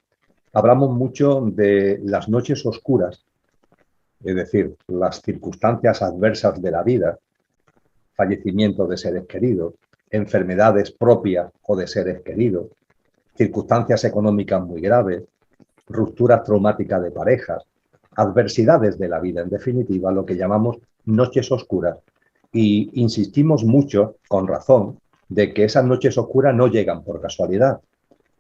Hablamos mucho de las noches oscuras, es decir, las circunstancias adversas de la vida, fallecimiento de seres queridos, enfermedades propias o de seres queridos, circunstancias económicas muy graves, rupturas traumáticas de parejas, adversidades de la vida, en definitiva, lo que llamamos noches oscuras. Y insistimos mucho, con razón, de que esas noches oscuras no llegan por casualidad.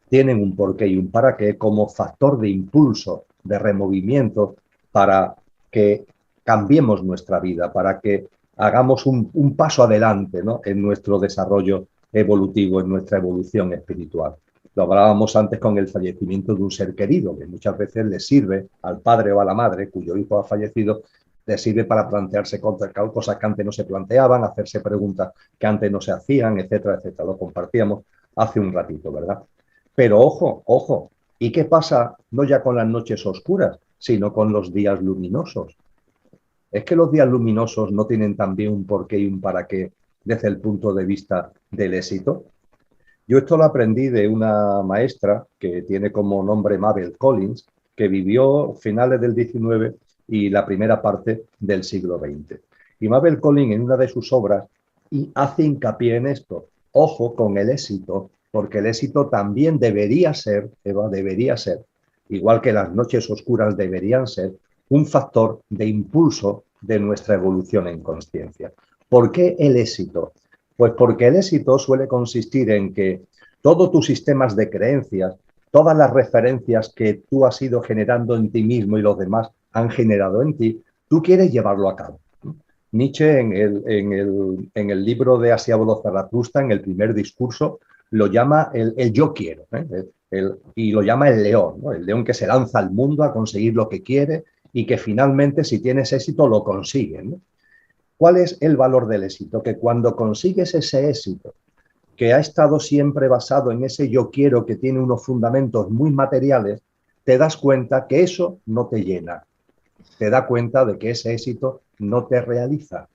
Tienen un porqué y un para qué como factor de impulso, de removimiento, para que cambiemos nuestra vida, para que hagamos un paso adelante, ¿no?, en nuestro desarrollo evolutivo, en nuestra evolución espiritual. Lo hablábamos antes con el fallecimiento de un ser querido, que muchas veces le sirve al padre o a la madre cuyo hijo ha fallecido, le sirve para plantearse cosas que antes no se planteaban, hacerse preguntas que antes no se hacían, etcétera, etcétera. Lo compartíamos hace un ratito, ¿verdad? Pero ojo, ojo, ¿y qué pasa no ya con las noches oscuras, sino con los días luminosos? ¿Es que los días luminosos no tienen también un porqué y un para qué desde el punto de vista del éxito? Yo esto lo aprendí de una maestra que tiene como nombre Mabel Collins, que vivió finales del XIX y la primera parte del siglo XX. Y Mabel Collins, en una de sus obras, hace hincapié en esto. Ojo con el éxito, porque el éxito también debería ser, Eva, debería ser, igual que las noches oscuras deberían ser, un factor de impulso de nuestra evolución en consciencia. ¿Por qué el éxito? Pues porque el éxito suele consistir en que todos tus sistemas de creencias, todas las referencias que tú has ido generando en ti mismo y los demás han generado en ti, tú quieres llevarlo a cabo. Nietzsche en el libro de Así habló Zaratustra, en el primer discurso, lo llama el yo quiero, y lo llama el león, ¿no? El león que se lanza al mundo a conseguir lo que quiere y que finalmente, si tienes éxito, lo consigue, ¿no? ¿Cuál es el valor del éxito? Que cuando consigues ese éxito, que ha estado siempre basado en ese yo quiero, que tiene unos fundamentos muy materiales, te das cuenta que eso no te llena. Te das cuenta de que ese éxito no te realiza.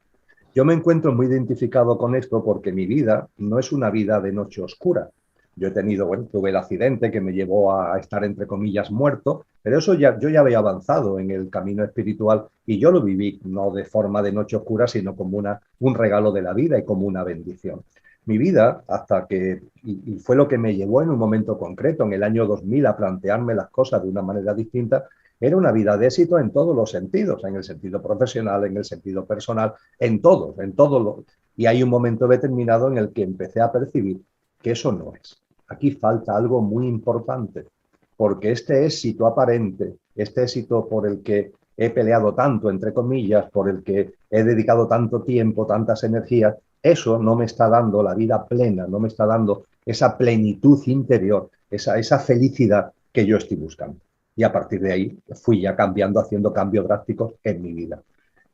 Yo me encuentro muy identificado con esto porque mi vida no es una vida de noche oscura. Yo he tenido, bueno, tuve el accidente que me llevó a estar, entre comillas, muerto, pero eso yo ya había avanzado en el camino espiritual y yo lo viví no de forma de noche oscura, sino como un regalo de la vida y como una bendición. Mi vida, hasta que, y fue lo que me llevó en un momento concreto, en el año 2000, a plantearme las cosas de una manera distinta, era una vida de éxito en todos los sentidos, en el sentido profesional, en el sentido personal, en todos. Y hay un momento determinado en el que empecé a percibir que eso no es. Aquí falta algo muy importante. porque este éxito aparente, este éxito por el que he peleado tanto, entre comillas, por el que he dedicado tanto tiempo, tantas energías, eso no me está dando la vida plena, no me está dando esa plenitud interior, esa felicidad que yo estoy buscando. Y a partir de ahí fui ya cambiando, haciendo cambios drásticos en mi vida.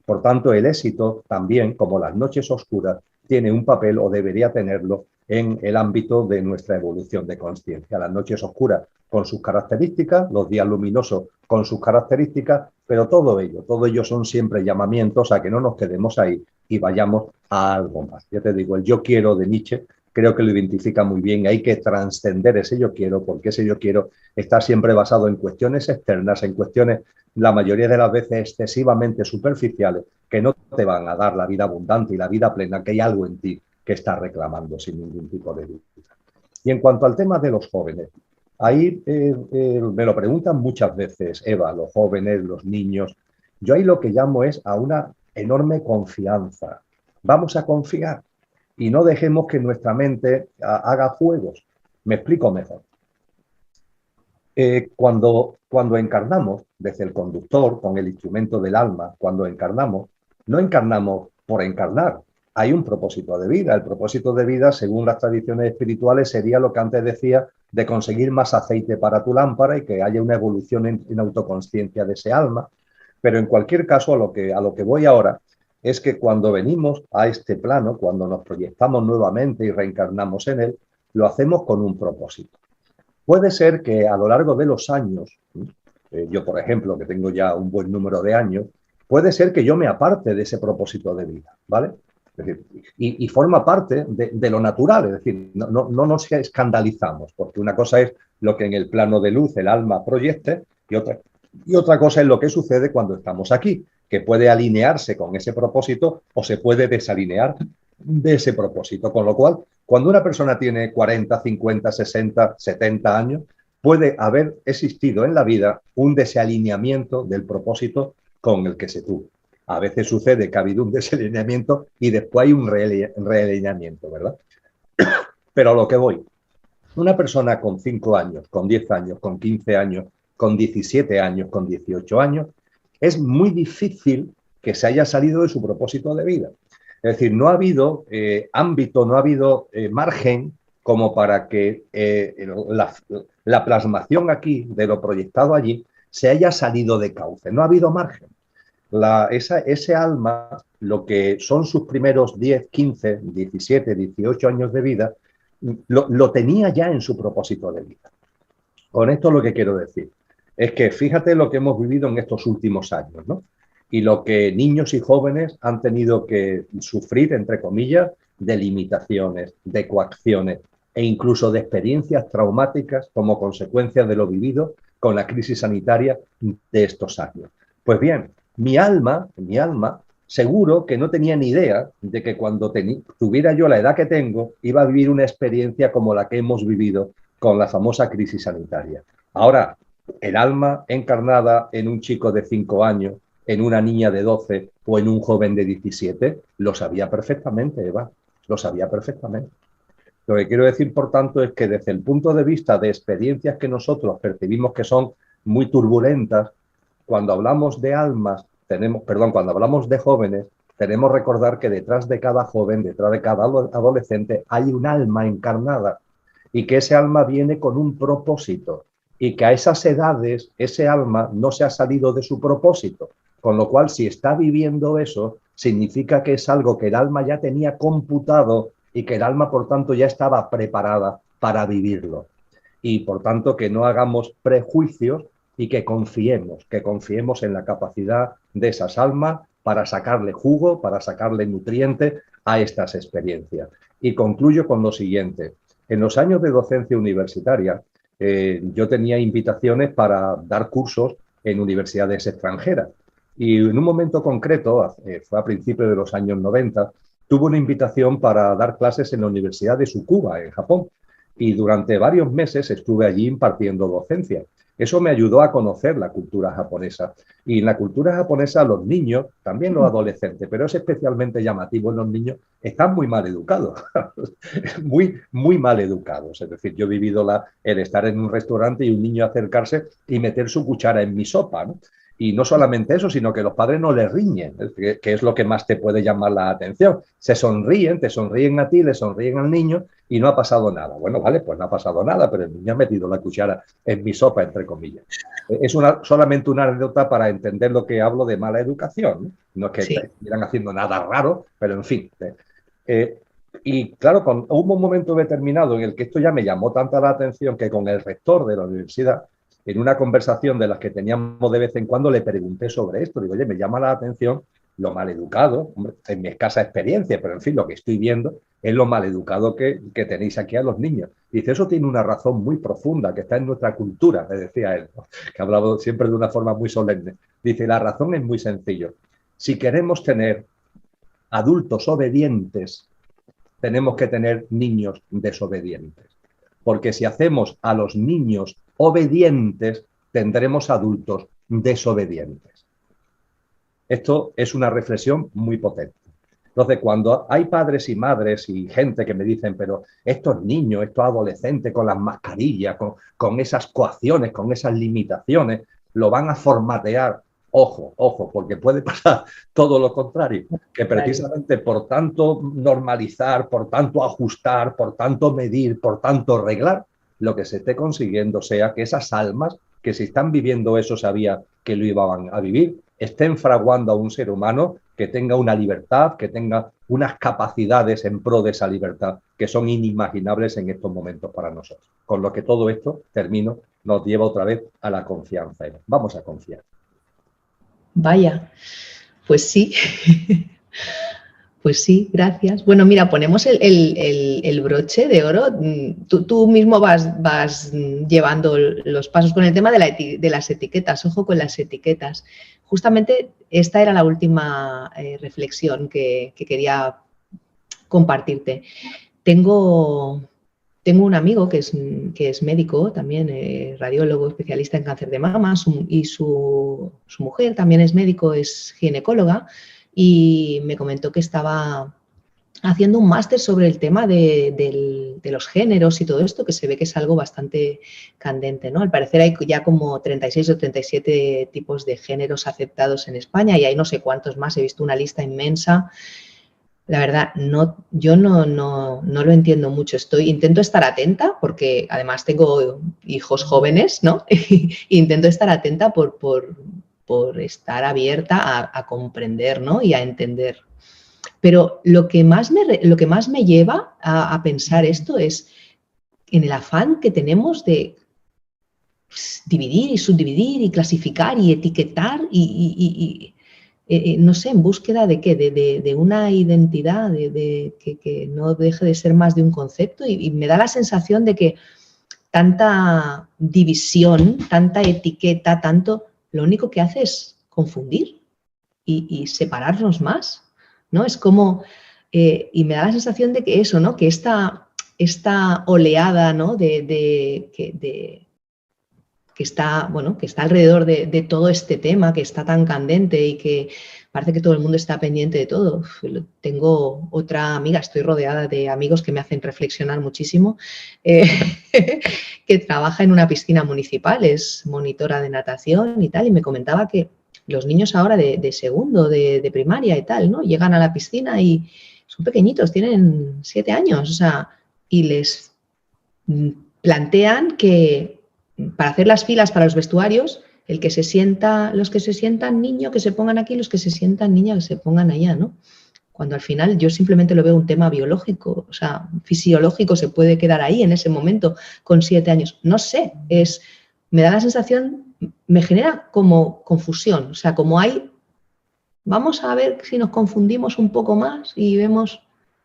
Por tanto, el éxito también, como las noches oscuras, tiene un papel o debería tenerlo en el ámbito de nuestra evolución de conciencia. Las noches oscuras con sus características, los días luminosos con sus características, pero todo ello son siempre llamamientos a que no nos quedemos ahí y vayamos a algo más. Ya te digo, el yo quiero de Nietzsche creo que lo identifica muy bien. Hay que trascender ese yo quiero, porque ese yo quiero está siempre basado en cuestiones externas, en cuestiones, la mayoría de las veces, excesivamente superficiales, que no te van a dar la vida abundante y la vida plena, que hay algo en ti que está reclamando sin ningún tipo de duda. Y en cuanto al tema de los jóvenes, ahí me lo preguntan muchas veces, Eva, los jóvenes, los niños. Yo ahí lo que llamo es a una enorme confianza. Vamos a confiar y no dejemos que nuestra mente haga juegos. Me explico mejor. Cuando encarnamos, desde el conductor, con el instrumento del alma, cuando encarnamos, no encarnamos por encarnar. Hay un propósito de vida. El propósito de vida, según las tradiciones espirituales, sería lo que antes decía, de conseguir más aceite para tu lámpara y que haya una evolución en autoconsciencia de ese alma. Pero en cualquier caso, a lo que voy ahora es que cuando venimos a este plano, cuando nos proyectamos nuevamente y reencarnamos en él, lo hacemos con un propósito. Puede ser que a lo largo de los años, yo por ejemplo, que tengo ya un buen número de años, puede ser que yo me aparte de ese propósito de vida, ¿vale? Es decir, y forma parte de lo natural, es decir, no nos escandalizamos, porque una cosa es lo que en el plano de luz el alma proyecte y otra cosa es lo que sucede cuando estamos aquí, que puede alinearse con ese propósito o se puede desalinear de ese propósito. Con lo cual, cuando una persona tiene 40, 50, 60, 70 años, puede haber existido en la vida un desalineamiento del propósito con el que se tuvo. A veces sucede que ha habido un desalineamiento y después hay un realineamiento, ¿verdad? Pero a lo que voy, una persona con 5 años, con 10 años, con 15 años, con 17 años, con 18 años, es muy difícil que se haya salido de su propósito de vida. Es decir, no ha habido ámbito, no ha habido margen como para que la plasmación aquí de lo proyectado allí se haya salido de cauce. No ha habido margen. Ese alma, lo que son sus primeros 10, 15, 17, 18 años de vida, lo tenía ya en su propósito de vida. Con esto lo que quiero decir es que fíjate lo que hemos vivido en estos últimos años, ¿no? Y lo que niños y jóvenes han tenido que sufrir, entre comillas, de limitaciones, de coacciones e incluso de experiencias traumáticas como consecuencia de lo vivido con la crisis sanitaria de estos años. Pues bien, mi alma, seguro que no tenía ni idea de que cuando tuviera yo la edad que tengo, iba a vivir una experiencia como la que hemos vivido con la famosa crisis sanitaria. Ahora, el alma encarnada en un chico de 5 años, en una niña de 12 o en un joven de 17, lo sabía perfectamente, Eva, lo sabía perfectamente. Lo que quiero decir, por tanto, es que desde el punto de vista de experiencias que nosotros percibimos que son muy turbulentas, cuando hablamos de almas, cuando hablamos de jóvenes, tenemos que recordar que detrás de cada joven, detrás de cada adolescente, hay un alma encarnada y que ese alma viene con un propósito y que a esas edades ese alma no se ha salido de su propósito. Con lo cual, si está viviendo eso, significa que es algo que el alma ya tenía computado y que el alma, por tanto, ya estaba preparada para vivirlo. Y, por tanto, que no hagamos prejuicios y que confiemos en la capacidad de esas almas para sacarle jugo, para sacarle nutriente a estas experiencias. Y concluyo con lo siguiente. En los años de docencia universitaria, yo tenía invitaciones para dar cursos en universidades extranjeras. Y en un momento concreto, fue a principios de los años 90, tuve una invitación para dar clases en la Universidad de Tsukuba, en Japón. y durante varios meses estuve allí impartiendo docencia. Eso me ayudó a conocer la cultura japonesa. Y en la cultura japonesa los niños, también los adolescentes, pero es especialmente llamativo en los niños, están muy mal educados, muy mal educados. Es decir, yo he vivido el estar en un restaurante y un niño acercarse y meter su cuchara en mi sopa, ¿no? Y no solamente eso, sino que los padres no les riñen, que es lo que más te puede llamar la atención. Se sonríen, te sonríen a ti, le sonríen al niño y no ha pasado nada. Bueno, vale, pues no ha pasado nada, pero el niño ha metido la cuchara en mi sopa, entre comillas. Es solamente una anécdota para entender lo que hablo de mala educación. No es que estuvieran haciendo nada raro, pero en fin. Y claro, hubo un momento determinado en el que esto ya me llamó tanta la atención que con el rector de la universidad, en una conversación de las que teníamos de vez en cuando, le pregunté sobre esto. Digo, oye, me llama la atención lo maleducado, en mi escasa experiencia, pero en fin, lo que estoy viendo es lo maleducado que tenéis aquí a los niños. Y dice, eso tiene una razón muy profunda, que está en nuestra cultura, me decía él, ¿no? Que ha hablado siempre de una forma muy solemne. Dice, la razón es muy sencillo. Si queremos tener adultos obedientes, tenemos que tener niños desobedientes. Porque si hacemos a los niños obedientes, tendremos adultos desobedientes. Esto es una reflexión muy potente. Entonces, cuando hay padres y madres y gente que me dicen, pero estos niños, estos adolescentes con las mascarillas, con esas coacciones, con esas limitaciones, lo van a formatear. Ojo, ojo, porque puede pasar todo lo contrario, que precisamente por tanto normalizar, por tanto ajustar, por tanto medir, por tanto arreglar, lo que se esté consiguiendo sea que esas almas que si están viviendo eso sabía que lo iban a vivir, estén fraguando a un ser humano que tenga una libertad, que tenga unas capacidades en pro de esa libertad que son inimaginables en estos momentos para nosotros. Con lo que todo esto, termino, nos lleva otra vez a la confianza. Vamos a confiar. Vaya, pues sí. Pues sí, gracias. Bueno, mira, ponemos el broche de oro. Tú mismo vas llevando los pasos con el tema de las etiquetas. Ojo con las etiquetas. Justamente esta era la última reflexión que quería compartirte. Tengo un amigo que es médico, también radiólogo, especialista en cáncer de mama, y su mujer también es médico, es ginecóloga, y me comentó que estaba haciendo un máster sobre el tema de los géneros y todo esto, que se ve que es algo bastante candente, ¿no? Al parecer hay ya como 36 o 37 tipos de géneros aceptados en España y hay no sé cuántos más, he visto una lista inmensa. La verdad, yo no lo entiendo mucho. Intento estar atenta porque además tengo hijos jóvenes, ¿no? Intento estar atenta por estar abierta a comprender, ¿no? Y a entender. Pero lo que más me lleva a pensar esto es en el afán que tenemos de dividir y subdividir y clasificar y etiquetar no sé, en búsqueda de qué, de una identidad, que no deje de ser más de un concepto y me da la sensación de que tanta división, tanta etiqueta, lo único que hace es confundir y separarnos más, ¿no? Es como, y me da la sensación de que eso, ¿no? Que esta oleada, ¿no? Que está alrededor de todo este tema, que está tan candente y que parece que todo el mundo está pendiente de todo. Tengo otra amiga, estoy rodeada de amigos que me hacen reflexionar muchísimo, que trabaja en una piscina municipal, es monitora de natación y tal, y me comentaba que los niños ahora de segundo, de primaria y tal, ¿no? Llegan a la piscina y son pequeñitos, tienen 7 años, o sea, y les plantean que para hacer las filas para los vestuarios, los que se sientan niño, que se pongan aquí, los que se sientan niña, que se pongan allá, ¿no? Cuando al final yo simplemente lo veo un tema biológico, o sea, fisiológico, se puede quedar ahí en ese momento con 7 años. No sé, me da la sensación, me genera como confusión, o sea, como vamos a ver si nos confundimos un poco más y vemos,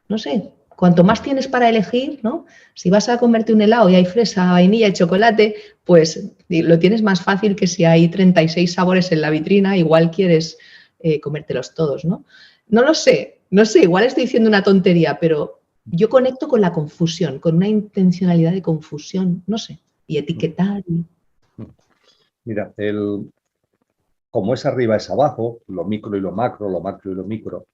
no sé, cuanto más tienes para elegir, ¿no? Si vas a comerte un helado y hay fresa, vainilla y chocolate, pues lo tienes más fácil que si hay 36 sabores en la vitrina, igual quieres comértelos todos, ¿no? No lo sé, igual estoy diciendo una tontería, pero yo conecto con la confusión, con una intencionalidad de confusión, no sé, y etiquetar. Mira, como es arriba es abajo, lo micro y lo macro, lo macro y lo micro,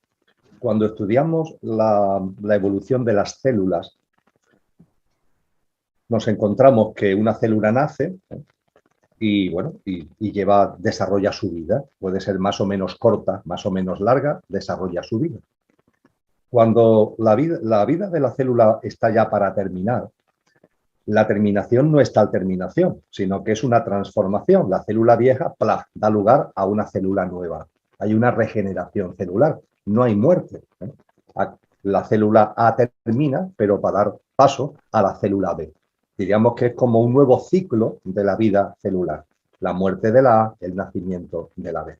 cuando estudiamos la evolución de las células, nos encontramos que una célula nace y, bueno, desarrolla su vida. Puede ser más o menos corta, más o menos larga, desarrolla su vida. Cuando la vida de la célula está ya para terminar, la terminación no es tal terminación, sino que es una transformación. La célula vieja da lugar a una célula nueva. Hay una regeneración celular, no hay muerte. La célula A termina, pero para dar paso a la célula B. Diríamos que es como un nuevo ciclo de la vida celular. La muerte de la A, el nacimiento de la B.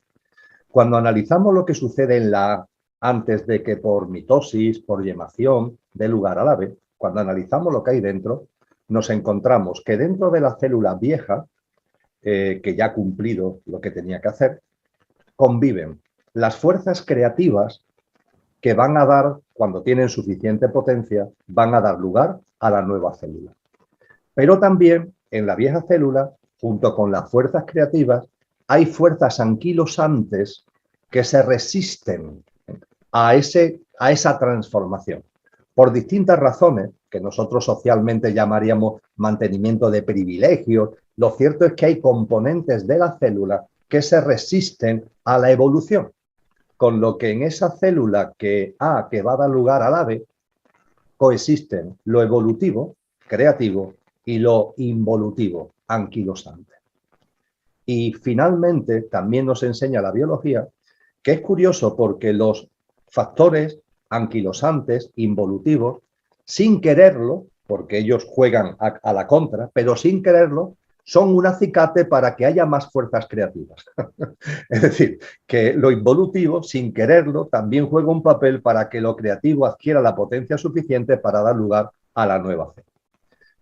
Cuando analizamos lo que sucede en la A antes de que por mitosis, por yemación, dé lugar a la B, cuando analizamos lo que hay dentro, nos encontramos que dentro de la célula vieja, que ya ha cumplido lo que tenía que hacer, conviven las fuerzas creativas que van a dar, cuando tienen suficiente potencia, van a dar lugar a la nueva célula. Pero también en la vieja célula, junto con las fuerzas creativas, hay fuerzas anquilosantes que se resisten a esa transformación. Por distintas razones, que nosotros socialmente llamaríamos mantenimiento de privilegios, lo cierto es que hay componentes de la célula que se resisten a la evolución. Con lo que en esa célula que va a dar lugar al ave, coexisten lo evolutivo, creativo, y lo involutivo, anquilosante. Y finalmente también nos enseña la biología que es curioso porque los factores anquilosantes, involutivos, sin quererlo, porque ellos juegan a la contra, pero sin quererlo, son un acicate para que haya más fuerzas creativas. Es decir, que lo involutivo, sin quererlo, también juega un papel para que lo creativo adquiera la potencia suficiente para dar lugar a la nueva fe.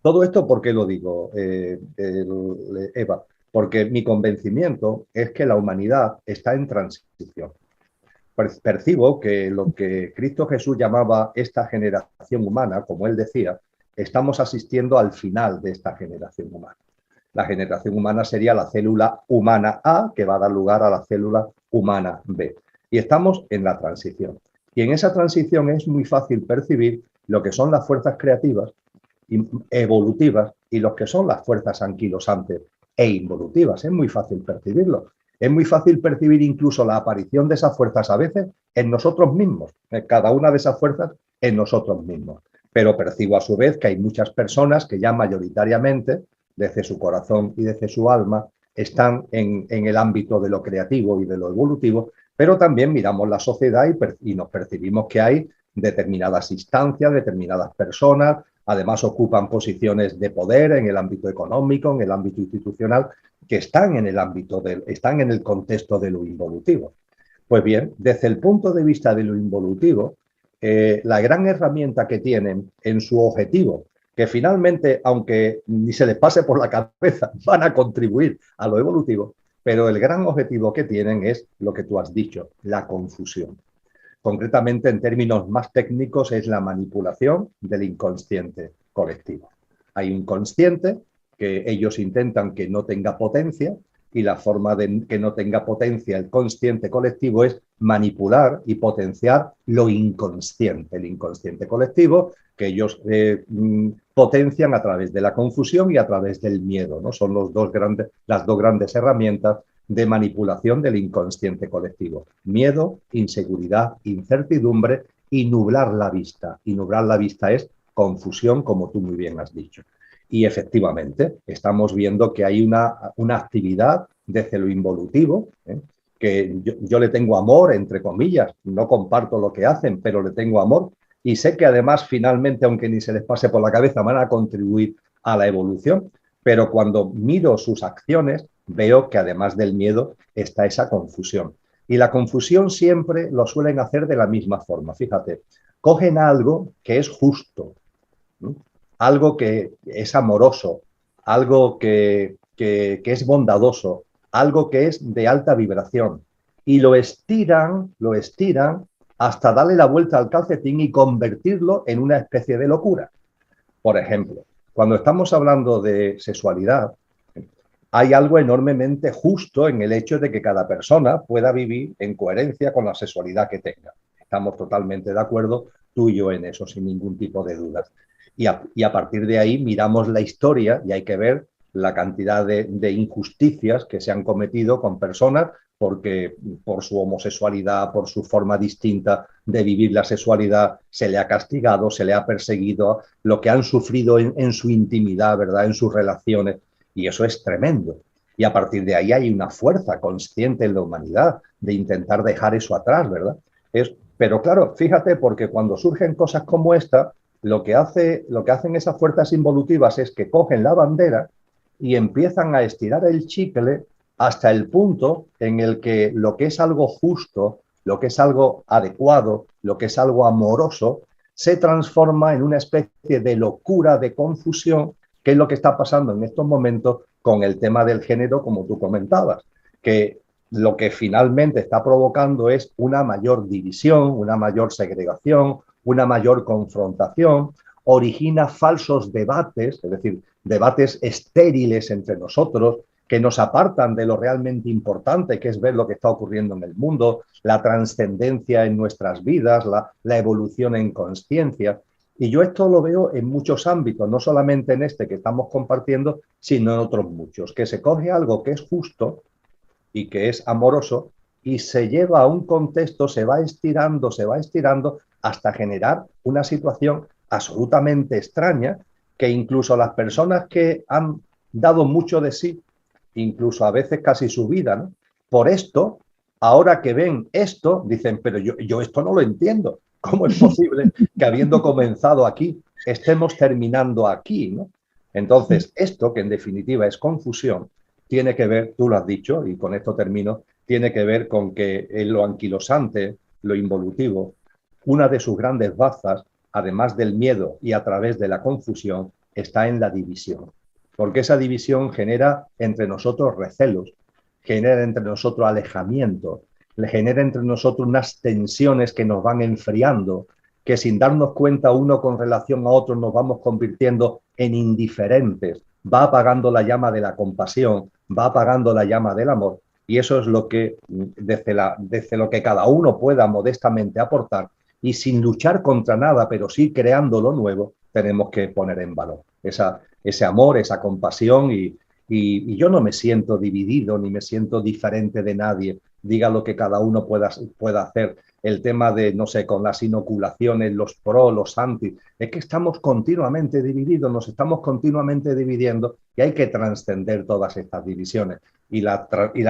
Todo esto, ¿por qué lo digo, Eva? Porque mi convencimiento es que la humanidad está en transición. Percibo que lo que Cristo Jesús llamaba esta generación humana, como él decía, estamos asistiendo al final de esta generación humana. La generación humana sería la célula humana A, que va a dar lugar a la célula humana B. Y estamos en la transición. Y en esa transición es muy fácil percibir lo que son las fuerzas creativas, evolutivas, y lo que son las fuerzas anquilosantes e involutivas. Es muy fácil percibirlo. Es muy fácil percibir incluso la aparición de esas fuerzas a veces en nosotros mismos, cada una de esas fuerzas en nosotros mismos. Pero percibo a su vez que hay muchas personas que ya mayoritariamente, desde su corazón y desde su alma, están en el ámbito de lo creativo y de lo evolutivo, pero también miramos la sociedad y nos percibimos que hay determinadas instancias, determinadas personas, además ocupan posiciones de poder en el ámbito económico, en el ámbito institucional, que están en el contexto de lo involutivo. Pues bien, desde el punto de vista de lo involutivo, la gran herramienta que tienen en su objetivo, que finalmente, aunque ni se les pase por la cabeza, van a contribuir a lo evolutivo, pero el gran objetivo que tienen es lo que tú has dicho, la confusión. Concretamente, en términos más técnicos, es la manipulación del inconsciente colectivo. Hay un consciente que ellos intentan que no tenga potencia y la forma de que no tenga potencia el consciente colectivo es manipular y potenciar lo inconsciente, el inconsciente colectivo que ellos potencian a través de la confusión y a través del miedo, ¿no? Son las dos grandes herramientas de manipulación del inconsciente colectivo. Miedo, inseguridad, incertidumbre y nublar la vista. Y nublar la vista es confusión, como tú muy bien has dicho. Y efectivamente, estamos viendo que hay una actividad desde lo involutivo, que yo le tengo amor, entre comillas, no comparto lo que hacen, pero le tengo amor y sé que además finalmente, aunque ni se les pase por la cabeza, van a contribuir a la evolución, pero cuando miro sus acciones, veo que además del miedo está esa confusión. Y la confusión siempre lo suelen hacer de la misma forma. Fíjate, cogen algo que es justo, ¿no? Algo que es amoroso, algo que es bondadoso, algo que es de alta vibración, y lo estiran hasta darle la vuelta al calcetín y convertirlo en una especie de locura. Por ejemplo, cuando estamos hablando de sexualidad, hay algo enormemente justo en el hecho de que cada persona pueda vivir en coherencia con la sexualidad que tenga. Estamos totalmente de acuerdo, tú y yo, en eso, sin ningún tipo de dudas. Y a partir de ahí miramos la historia y hay que ver la cantidad de injusticias que se han cometido con personas porque por su homosexualidad, por su forma distinta de vivir la sexualidad, se le ha castigado, se le ha perseguido, lo que han sufrido en su intimidad, ¿verdad?, en sus relaciones. Y eso es tremendo. Y a partir de ahí hay una fuerza consciente en la humanidad de intentar dejar eso atrás, ¿verdad? Pero claro, fíjate, porque cuando surgen cosas como esta, lo que hacen esas fuerzas involutivas es que cogen la bandera y empiezan a estirar el chicle hasta el punto en el que lo que es algo justo, lo que es algo adecuado, lo que es algo amoroso, se transforma en una especie de locura, de confusión, que es lo que está pasando en estos momentos con el tema del género, como tú comentabas, que lo que finalmente está provocando es una mayor división, una mayor segregación, una mayor confrontación, origina falsos debates, es decir, debates estériles entre nosotros, que nos apartan de lo realmente importante, que es ver lo que está ocurriendo en el mundo, la trascendencia en nuestras vidas, la evolución en conciencia. Y yo esto lo veo en muchos ámbitos, no solamente en este que estamos compartiendo, sino en otros muchos, que se coge algo que es justo y que es amoroso y se lleva a un contexto, se va estirando hasta generar una situación absolutamente extraña que incluso las personas que han dado mucho de sí, incluso a veces casi su vida, ¿no?, por esto, ahora que ven esto, dicen, pero yo esto no lo entiendo. ¿Cómo es posible que habiendo comenzado aquí, estemos terminando aquí, ¿no? Entonces, esto, que en definitiva es confusión, tiene que ver, tú lo has dicho, y con esto termino, tiene que ver con que en lo anquilosante, lo involutivo, una de sus grandes bazas, además del miedo y a través de la confusión, está en la división. Porque esa división genera entre nosotros recelos, genera entre nosotros alejamiento, le genera entre nosotros unas tensiones que nos van enfriando, que sin darnos cuenta uno con relación a otro nos vamos convirtiendo en indiferentes, va apagando la llama de la compasión, va apagando la llama del amor, y eso es lo que, desde lo que cada uno pueda modestamente aportar, y sin luchar contra nada, pero sí creando lo nuevo, tenemos que poner en valor ese amor, esa compasión, y yo no me siento dividido ni me siento diferente de nadie, diga lo que cada uno pueda hacer. El tema de, no sé, con las inoculaciones, los pro, los anti, es que estamos continuamente divididos, nos estamos continuamente dividiendo y hay que trascender todas estas divisiones. Y la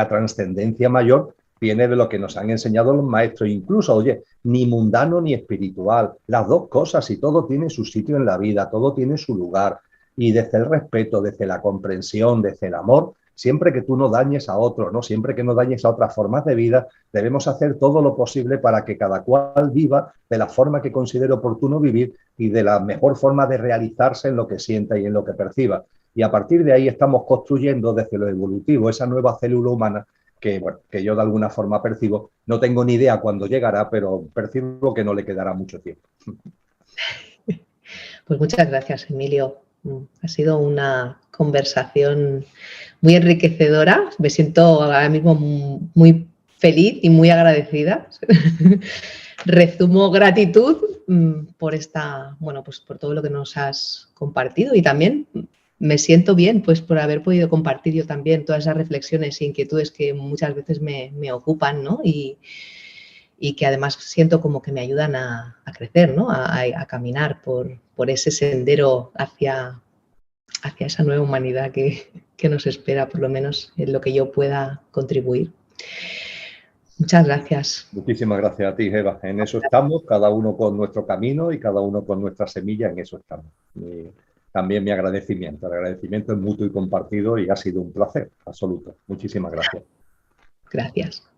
trascendencia mayor viene de lo que nos han enseñado los maestros, incluso, oye, ni mundano ni espiritual, las dos cosas, y todo tiene su sitio en la vida, todo tiene su lugar. Y desde el respeto, desde la comprensión, desde el amor, siempre que tú no dañes a otro, ¿no?, siempre que no dañes a otras formas de vida, debemos hacer todo lo posible para que cada cual viva de la forma que considere oportuno vivir y de la mejor forma de realizarse en lo que sienta y en lo que perciba. Y a partir de ahí estamos construyendo desde lo evolutivo esa nueva célula humana que, bueno, que yo de alguna forma percibo. No tengo ni idea cuándo llegará, pero percibo que no le quedará mucho tiempo. Pues muchas gracias, Emilio. Ha sido una conversación muy enriquecedora. Me siento ahora mismo muy feliz y muy agradecida. Resumo gratitud por pues por todo lo que nos has compartido, y también me siento bien pues por haber podido compartir yo también todas esas reflexiones e inquietudes que muchas veces me ocupan, ¿no? Y que además siento como que me ayudan a crecer, ¿no?, a caminar por ese sendero hacia esa nueva humanidad que nos espera, por lo menos en lo que yo pueda contribuir. Muchas gracias. Muchísimas gracias a ti, Eva. En eso estamos, cada uno con nuestro camino y cada uno con nuestra semilla, en eso estamos. Y también mi agradecimiento. El agradecimiento es mutuo y compartido y ha sido un placer absoluto. Muchísimas gracias. Gracias.